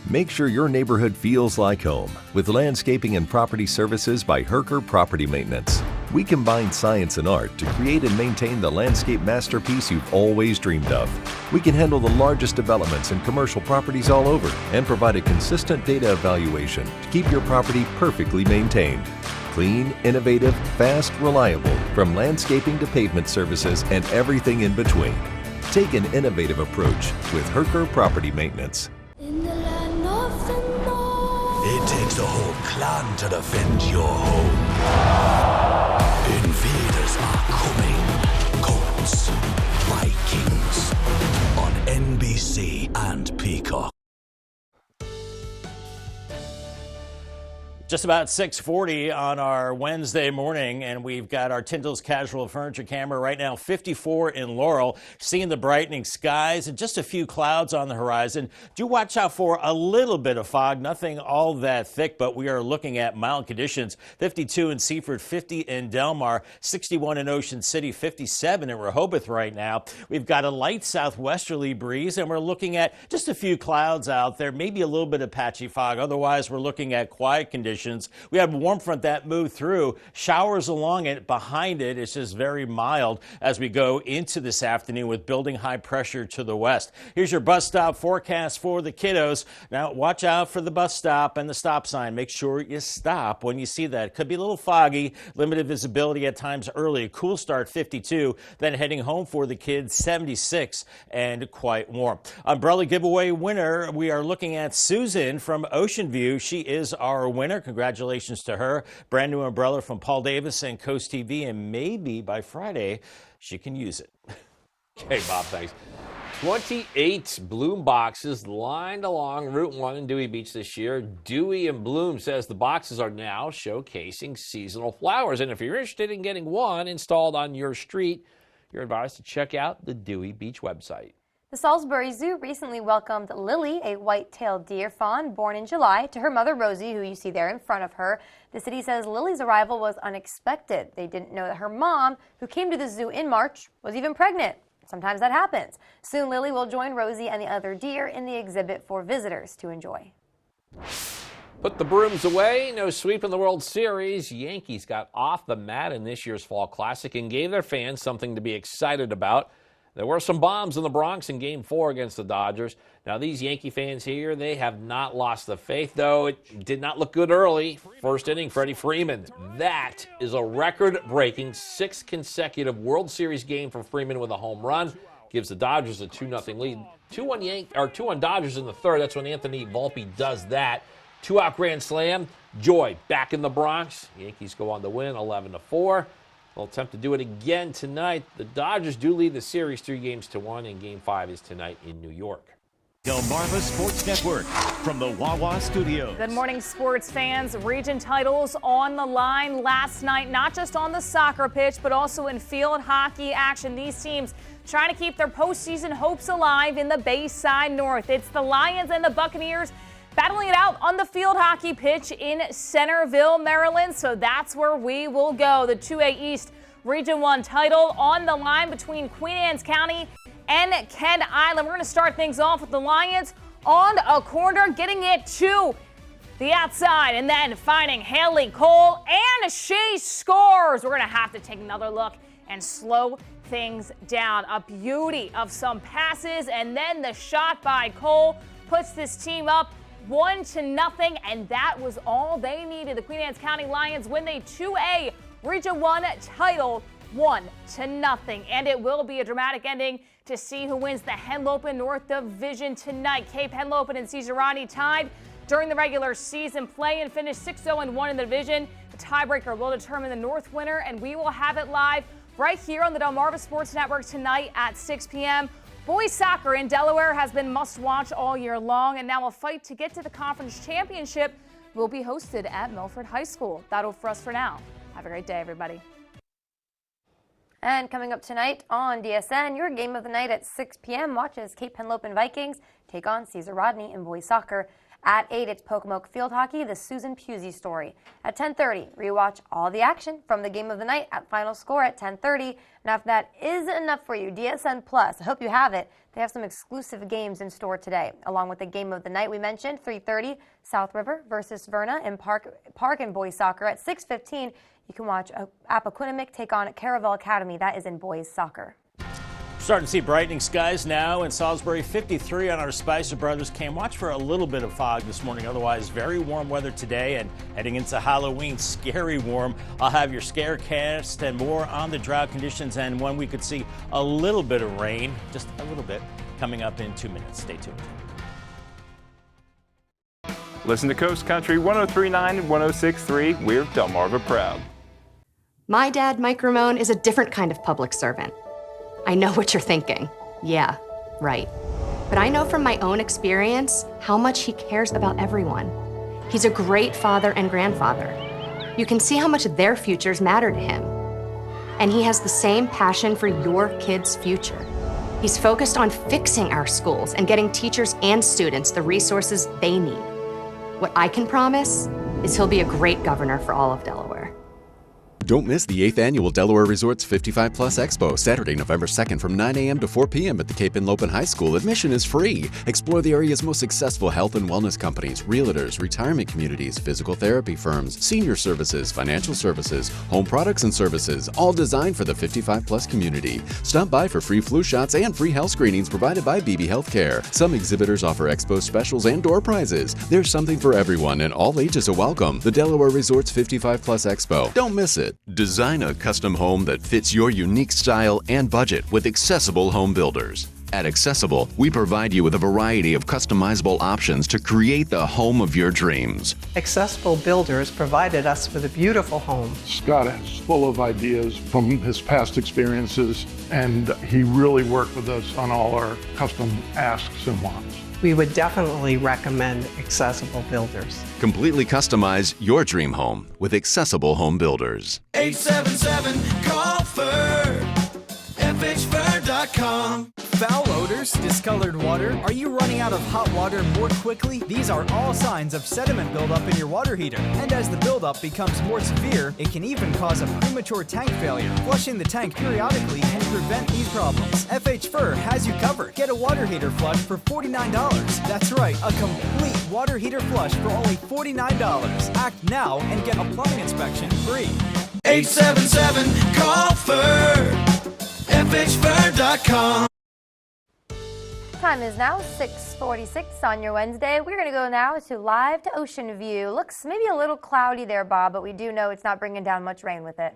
Make sure your neighborhood feels like home with landscaping and property services by Herker Property Maintenance. We combine science and art to create and maintain the landscape masterpiece you've always dreamed of. We can handle the largest developments and commercial properties all over and provide a consistent data evaluation to keep your property perfectly maintained. Clean, innovative, fast, reliable, from landscaping to pavement services and everything in between. Take an innovative approach with Herker Property Maintenance. It takes a whole clan to defend your home. Invaders are coming. Colts, Vikings on NBC and Peacock. Just about 6:40 on our Wednesday morning, and we've got our Tyndall's Casual Furniture camera right now, 54 in Laurel, seeing the brightening skies and just a few clouds on the horizon. Do watch out for a little bit of fog, nothing all that thick, but we are looking at mild conditions. 52 in Seaford, 50 in Delmar, 61 in Ocean City, 57 in Rehoboth right now. We've got a light southwesterly breeze, and we're looking at just a few clouds out there, maybe a little bit of patchy fog. Otherwise, we're looking at quiet conditions. We have a warm front that moved through. Showers along it, behind it. It's just very mild as we go into this afternoon with building high pressure to the west. Here's your bus stop forecast for the kiddos. Now, watch out for the bus stop and the stop sign. Make sure you stop when you see that. It could be a little foggy, limited visibility at times early. A cool start, 52. Then heading home for the kids, 76 and quite warm. Umbrella giveaway winner, we are looking at Susan from Ocean View. She is our winner. Congratulations to her. Brand new umbrella from Paul Davis and CoastTV, and maybe by Friday she can use it. Okay, Bob, thanks. 28 Bloom boxes lined along Route 1 in Dewey Beach this year. Dewey and Bloom says the boxes are now showcasing seasonal flowers. And if you're interested in getting one installed on your street, you're advised to check out the Dewey Beach website. The Salisbury Zoo recently welcomed Lily, a white-tailed deer fawn born in July, to her mother Rosie, who you see there in front of her. The city says Lily's arrival was unexpected. They didn't know that her mom, who came to the zoo in March, was even pregnant. Sometimes that happens. Soon Lily will join Rosie and the other deer in the exhibit for visitors to enjoy. Put the brooms away. No sweep in the World Series. Yankees got off the mat in this year's Fall Classic and gave their fans something to be excited about. There were some bombs in the Bronx in Game 4 against the Dodgers. Now, these Yankee fans here, they have not lost the faith, though it did not look good early. First inning, Freddie Freeman. That is a record-breaking 6th consecutive World Series game for Freeman with a home run. Gives the Dodgers a 2-0 lead. 2-1 Dodgers in the third. That's when Anthony Volpe does that. 2-out grand slam. Joy back in the Bronx. Yankees go on to win 11-4. They'll attempt to do it again tonight. The Dodgers do lead the series 3-1, and Game 5 is tonight in New York. Delmarva Sports Network from the Wawa Studios. Good morning, sports fans. Region titles on the line last night, not just on the soccer pitch, but also in field hockey action. These teams trying to keep their postseason hopes alive in the Bayside North. It's the Lions and the Buccaneers battling it out on the field hockey pitch in Centerville, Maryland. So that's where we will go. The 2A East Region 1 title on the line between Queen Anne's County and Kent Island. We're going to start things off with the Lions on a corner, getting it to the outside and then finding Haley Cole, and she scores. We're going to have to take another look and slow things down. A beauty of some passes, and then the shot by Cole puts this team up 1-0, and that was all they needed. The Queen Anne's County Lions win the 2A Region 1 title 1-0, and it will be a dramatic ending to see who wins the Henlopen North Division tonight. Cape Henlopen and Caesarani tied during the regular season play and finished 6-0-1 in the division. The tiebreaker will determine the North winner, and we will have it live right here on the Delmarva Sports Network tonight at 6 p.m. Boys soccer in Delaware has been must-watch all year long, and now a fight to get to the conference championship will be hosted at Milford High School. That'll for us for now. Have a great day, everybody. And coming up tonight on DSN, your game of the night at 6 p.m. watches Cape Henlopen Vikings take on Cesar Rodney in boys soccer. At 8, it's Pocomoke Field Hockey, the Susan Pusey story. At 10:30, rewatch all the action from the game of the night at Final Score at 10:30. Now, if that isn't enough for you, DSN Plus, I hope you have it. They have some exclusive games in store today, along with the game of the night we mentioned, 3:30, South River versus Verna in Park and boys soccer. At 6:15, you can watch Appaquiddick take on Caravel Academy. That is in boys soccer. Starting to see brightening skies now in Salisbury, 53 on our Spicer Brothers cam. Watch for a little bit of fog this morning. Otherwise, very warm weather today, and heading into Halloween, scary warm. I'll have your scarecast and more on the drought conditions and when we could see a little bit of rain, just a little bit, coming up in 2 minutes. Stay tuned. Listen to Coast Country 103.9 and 106.3. We're Delmarva proud. My dad, Mike Ramone, is a different kind of public servant. I know what you're thinking. Yeah, right. But I know from my own experience how much he cares about everyone. He's a great father and grandfather. You can see how much their futures matter to him. And he has the same passion for your kids' future. He's focused on fixing our schools and getting teachers and students the resources they need. What I can promise is he'll be a great governor for all of Delaware. Don't miss the 8th Annual Delaware Resorts 55 Plus Expo, Saturday, November 2nd from 9 a.m. to 4 p.m. at the Cape Henlopen High School. Admission is free. Explore the area's most successful health and wellness companies, realtors, retirement communities, physical therapy firms, senior services, financial services, home products and services, all designed for the 55 plus community. Stop by for free flu shots and free health screenings provided by BB Healthcare. Some exhibitors offer expo specials and door prizes. There's something for everyone and all ages are welcome. The Delaware Resorts 55 Plus Expo. Don't miss it. Design a custom home that fits your unique style and budget with Accessible Home Builders. At Accessible, we provide you with a variety of customizable options to create the home of your dreams. Accessible Builders provided us with a beautiful home. Scott is full of ideas from his past experiences, and he really worked with us on all our custom asks and wants. We would definitely recommend Accessible Builders. Completely customize your dream home with Accessible Home Builders. 877-CALL-FIR, FHFIR.com. Foul odors, discolored water. Are you running out of hot water more quickly? These are all signs of sediment buildup in your water heater. And as the buildup becomes more severe, it can even cause a premature tank failure. Flushing the tank periodically can prevent these problems. FHFIR has you covered. Get a water heater flush for $49. That's right, a complete water heater flush for only $49. Act now and get a plumbing inspection free. 877-CALL-FIR, FHFIR.com. Time is now 6:46 on your Wednesday. We're going to go now to live to Ocean View. Looks maybe a little cloudy there, Bob, but we do know it's not bringing down much rain with it.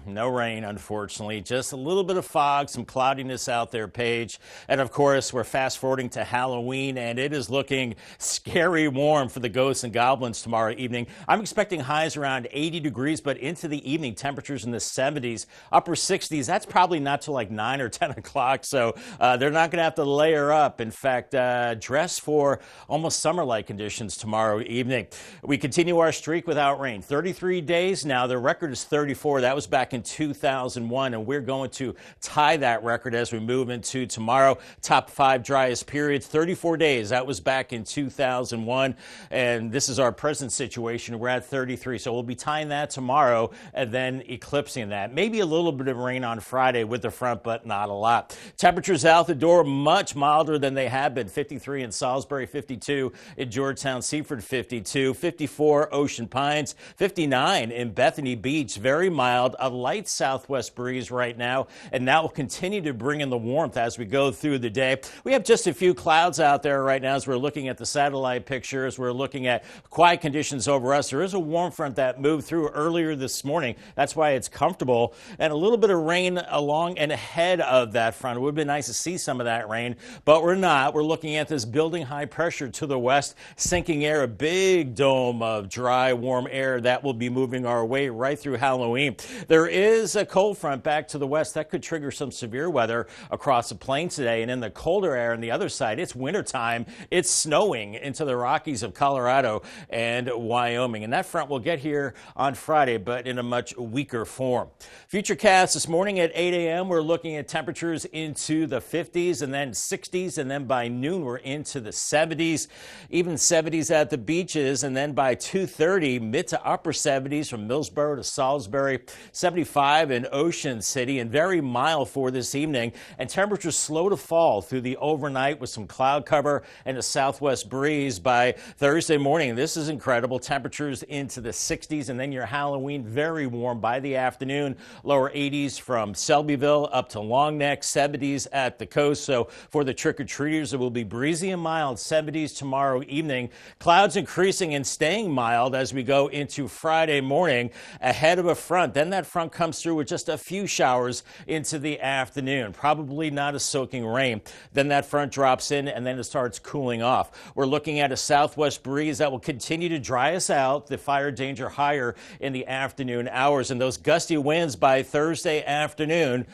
No rain, unfortunately. Just a little bit of fog, some cloudiness out there, Paige. And of course, we're fast forwarding to Halloween, and it is looking scary warm for the ghosts and goblins tomorrow evening. I'm expecting highs around 80 degrees, but into the evening, temperatures in the 70s, upper 60s. That's probably not till like 9 or 10 o'clock, so they're not going to have to layer up. In fact, dress for almost summer-like conditions tomorrow evening. We continue our streak without rain. 33 days now. The record is 34. That was back in 2001, and we're going to tie that record as we move into tomorrow. Top 5 driest periods, 34 days. That was back in 2001, and this is our present situation. We're at 33, so we'll be tying that tomorrow and then eclipsing that. Maybe a little bit of rain on Friday with the front, but not a lot. Temperatures out the door much milder than they have been. 53 in Salisbury, 52 in Georgetown, Seaford, 52, 54 Ocean Pines, 59 in Bethany Beach. Very mild, a light southwest breeze right now, and that will continue to bring in the warmth as we go through the day. We have just a few clouds out there right now as we're looking at the satellite pictures. We're looking at quiet conditions over us. There is a warm front that moved through earlier this morning. That's why it's comfortable, and a little bit of rain along and ahead of that front. It would have been nice to see some of that rain, but we're not. We're looking at this building high pressure to the west, sinking air, a big dome of dry, warm air that will be moving our way right through Halloween. There is a cold front back to the west that could trigger some severe weather across the plains today. And in the colder air on the other side, it's wintertime. It's snowing into the Rockies of Colorado and Wyoming. And that front will get here on Friday, but in a much weaker form. Futurecast this morning at 8 a.m. We're looking at temperatures into the 50s and then 60s. And then by noon, we're into the 70s, even 70s at the beaches. And then by 2:30, mid to upper 70s from Millsboro to Salisbury, 75 in Ocean City, and very mild for this evening. And temperatures slow to fall through the overnight with some cloud cover and a southwest breeze by Thursday morning. This is incredible. Temperatures into the 60s, and then your Halloween very warm by the afternoon. Lower 80s from Selbyville up to Long Neck, 70s at the coast. So for the trick-or-treaters, it will be breezy and mild, 70s tomorrow evening. Clouds increasing and staying mild as we go into Friday morning ahead of a front. Then that front comes through with just a few showers into the afternoon. Probably not a soaking rain. Then that front drops in and then it starts cooling off. We're looking at a southwest breeze that will continue to dry us out. The fire danger higher in the afternoon hours, and those gusty winds by Thursday afternoon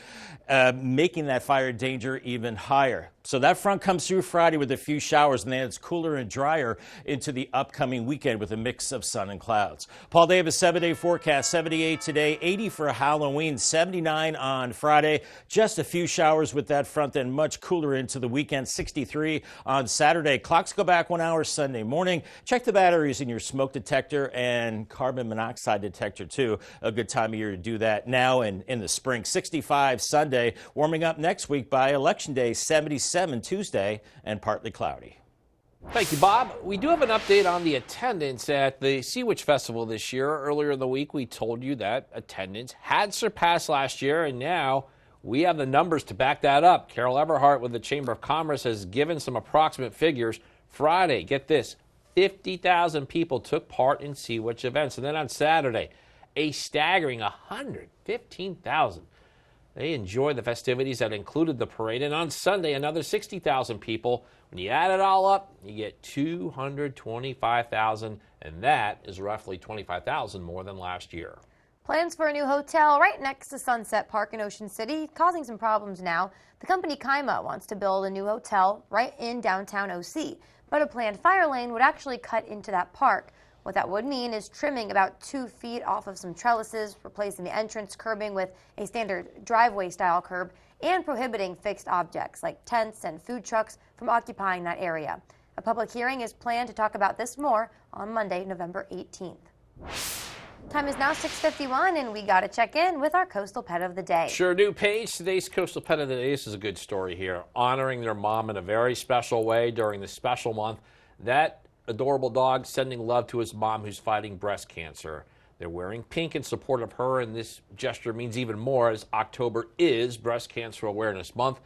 making that fire danger even higher. So that front comes through Friday with a few showers, and then it's cooler and drier into the upcoming weekend with a mix of sun and clouds. Paul Davis, 7-day forecast, 78 today, 80 for Halloween, 79 on Friday. Just a few showers with that front, then much cooler into the weekend, 63 on Saturday. Clocks go back 1 hour Sunday morning. Check the batteries in your smoke detector and carbon monoxide detector, too. A good time of year to do that now and in the spring. 65 Sunday, warming up next week by Election Day, 77 Tuesday, and partly cloudy. Thank you, Bob. We do have an update on the attendance at the Sea Witch Festival this year. Earlier in the week, we told you that attendance had surpassed last year, and now we have the numbers to back that up. Carol Everhart with the Chamber of Commerce has given some approximate figures. Friday, get this, 50,000 people took part in Sea Witch events. And then on Saturday, a staggering 115,000. They enjoyed the festivities that included the parade. And on Sunday, another 60,000 people. When you add it all up, you get 225,000, and that is roughly 25,000 more than last year. Plans for a new hotel right next to Sunset Park in Ocean City, causing some problems now. The company Kaima wants to build a new hotel right in downtown OC, but a planned fire lane would actually cut into that park. What that would mean is trimming about 2 feet off of some trellises, replacing the entrance curbing with a standard driveway-style curb, and prohibiting fixed objects like tents and food trucks from occupying that area. A public hearing is planned to talk about this more on Monday, November 18th. Time is now 6:51, and we got to check in with our Coastal Pet of the Day. Sure do, Paige. Today's Coastal Pet of the Day, this is a good story here. Honoring their mom in a very special way during this special month. That adorable dog sending love to his mom who's fighting breast cancer. They're wearing pink in support of her, and this gesture means even more as October is Breast Cancer Awareness Month.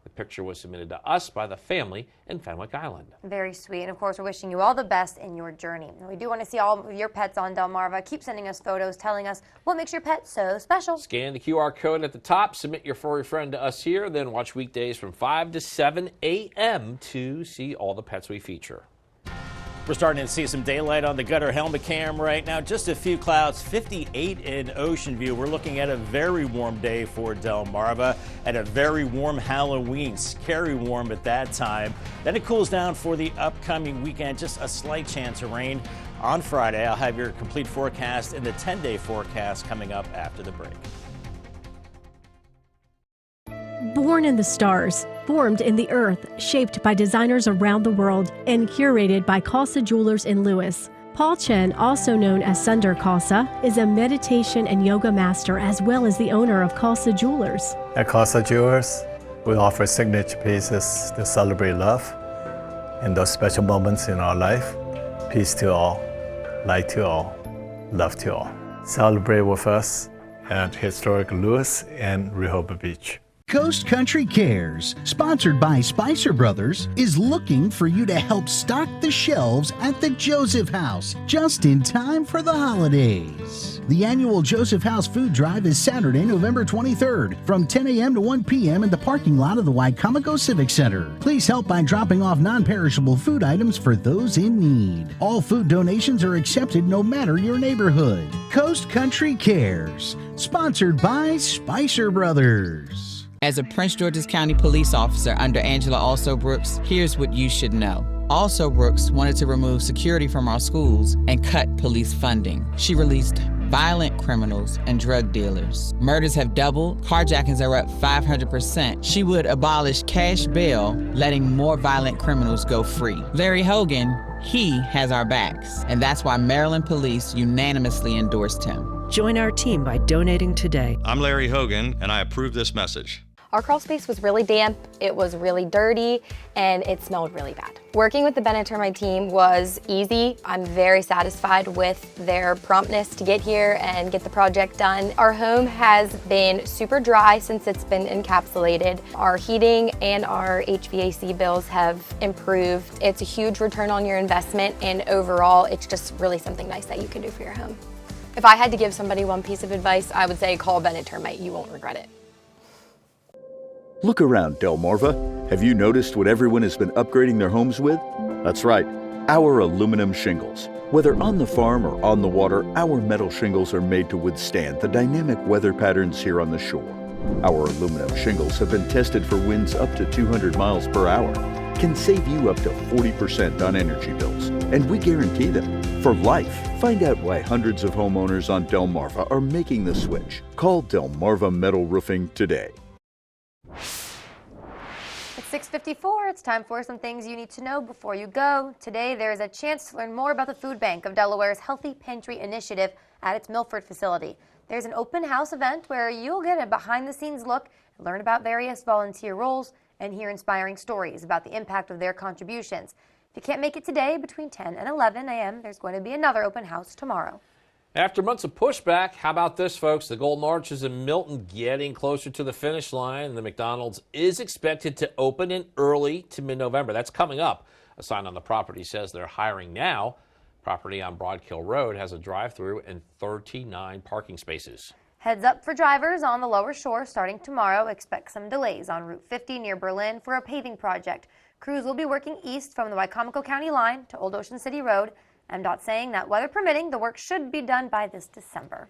The picture was submitted to us by the family in Fenwick Island. Very sweet. And of course, we're wishing you all the best in your journey. And we do want to see all of your pets on Delmarva. Keep sending us photos telling us what makes your pet so special. Scan the QR code at the top, submit your furry friend to us here, then watch weekdays from 5 to 7 a.m. to see all the pets we feature. We're starting to see some daylight on the gutter helmet cam right now. Just a few clouds, 58 in Ocean View. We're looking at a very warm day for Delmarva and a very warm Halloween. Scary warm at that time. Then it cools down for the upcoming weekend. Just a slight chance of rain on Friday. I'll have your complete forecast and the 10-day forecast coming up after the break. Born in the stars, formed in the earth, shaped by designers around the world, and curated by Khalsa Jewelers in Lewis. Paul Chen, also known as Sundar Khalsa, is a meditation and yoga master as well as the owner of Khalsa Jewelers. At Khalsa Jewelers, we offer signature pieces to celebrate love in those special moments in our life. Peace to all, light to all, love to all. Celebrate with us at historic Lewis and Rehoboth Beach. Coast Country Cares, sponsored by Spicer Brothers, is looking for you to help stock the shelves at the Joseph House just in time for the holidays. The annual Joseph House Food Drive is Saturday, November 23rd from 10 a.m. to 1 p.m. in the parking lot of the Waikamago Civic Center. Please help by dropping off non-perishable food items for those in need. All food donations are accepted no matter your neighborhood. Coast Country Cares, sponsored by Spicer Brothers. As a Prince George's County police officer under Angela Also Brooks, here's what you should know. Also Brooks wanted to remove security from our schools and cut police funding. She released violent criminals and drug dealers. Murders have doubled, carjackings are up 500%. She would abolish cash bail, letting more violent criminals go free. Larry Hogan, he has our backs, and that's why Maryland police unanimously endorsed him. Join our team by donating today. I'm Larry Hogan, and I approve this message. Our crawl space was really damp, it was really dirty, and it smelled really bad. Working with the Bennett Termite team was easy. I'm very satisfied with their promptness to get here and get the project done. Our home has been super dry since it's been encapsulated. Our heating and our HVAC bills have improved. It's a huge return on your investment, and overall, it's just really something nice that you can do for your home. If I had to give somebody one piece of advice, I would say call Bennett Termite. You won't regret it. Look around, Delmarva. Have you noticed what everyone has been upgrading their homes with? That's right, our aluminum shingles. Whether on the farm or on the water, our metal shingles are made to withstand the dynamic weather patterns here on the shore. Our aluminum shingles have been tested for winds up to 200 miles per hour, can save you up to 40% on energy bills, and we guarantee them for life. Find out why hundreds of homeowners on Delmarva are making the switch. Call Delmarva Metal Roofing today. It's 6:54. It's time for some things you need to know before you go. Today, there is a chance to learn more about the Food Bank of Delaware's Healthy Pantry Initiative at its Milford facility. There's an open house event where you'll get a behind-the-scenes look, learn about various volunteer roles, and hear inspiring stories about the impact of their contributions. If you can't make it today, between 10 and 11 a.m., there's going to be another open house tomorrow. After months of pushback, how about this, folks? The Golden Arches in Milton getting closer to the finish line. The McDonald's is expected to open in early to mid-November. That's coming up. A sign on the property says they're hiring now. Property on Broadkill Road has a drive-through and 39 parking spaces. Heads up for drivers on the lower shore starting tomorrow. Expect some delays on Route 50 near Berlin for a paving project. Crews will be working east from the Wicomico County line to Old Ocean City Road. MDOT saying that weather permitting, the work should be done by this December.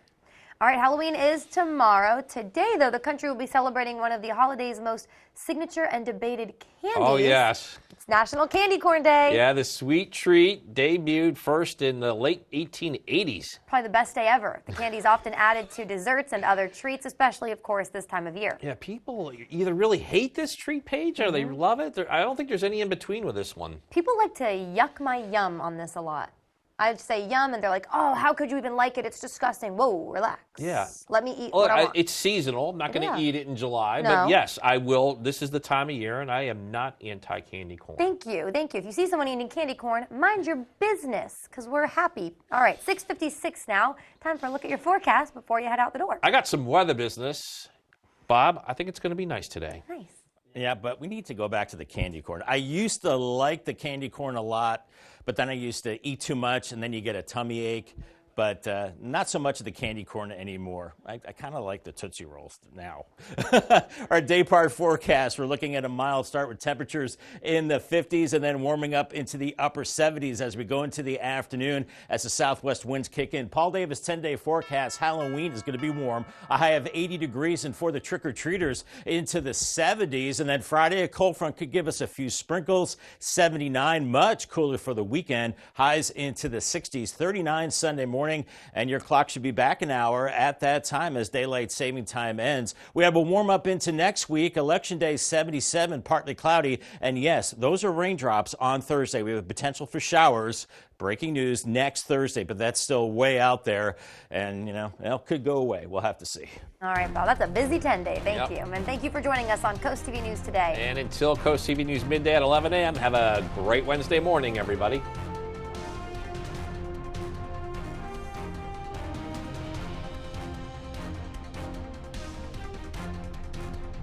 All right, Halloween is tomorrow. Today, though, the country will be celebrating one of the holiday's most signature and debated candies. Oh, yes. It's National Candy Corn Day. Yeah, the sweet treat debuted first in the late 1880s. Probably the best day ever. The candy is often added to desserts and other treats, especially, of course, this time of year. Yeah, people either really hate this treat, Paige, or they love it. I don't think there's any in between with this one. People like to yuck my yum on this a lot. I'd say yum, and they're like, oh, how could you even like it? It's disgusting. Whoa, relax. Yeah. Let me eat what I want. It's seasonal. I'm not going to eat it in July. No. But yes, I will. This is the time of year, and I am not anti-candy corn. Thank you. Thank you. If you see someone eating candy corn, mind your business, because we're happy. All right, 6:56 now. Time for a look at your forecast before you head out the door. I got some weather business. Bob, I think it's going to be nice today. Nice. Yeah, but we need to go back to the candy corn. I used to like the candy corn a lot, but then I used to eat too much, and then you get a tummy ache. But not so much of the candy corn anymore. I kind of like the Tootsie Rolls now. Our day part forecast, we're looking at a mild start with temperatures in the 50s and then warming up into the upper 70s as we go into the afternoon as the southwest winds kick in. Paul Davis 10-day forecast, Halloween is going to be warm. A high of 80 degrees, and for the trick-or-treaters into the 70s. And then Friday, a cold front could give us a few sprinkles. 79, much cooler for the weekend. Highs into the 60s. 39 Sunday morning. And your clock should be back an hour at that time as daylight saving time ends. We have a warm up into next week. Election Day 77, partly cloudy. And yes, those are raindrops on Thursday. We have a potential for showers. Breaking news next Thursday, but that's still way out there. And, it could go away. We'll have to see. All right, Paul, that's a busy 10-day. Thank you. And thank you for joining us on Coast TV News today. And until Coast TV News midday at 11 a.m., have a great Wednesday morning, everybody.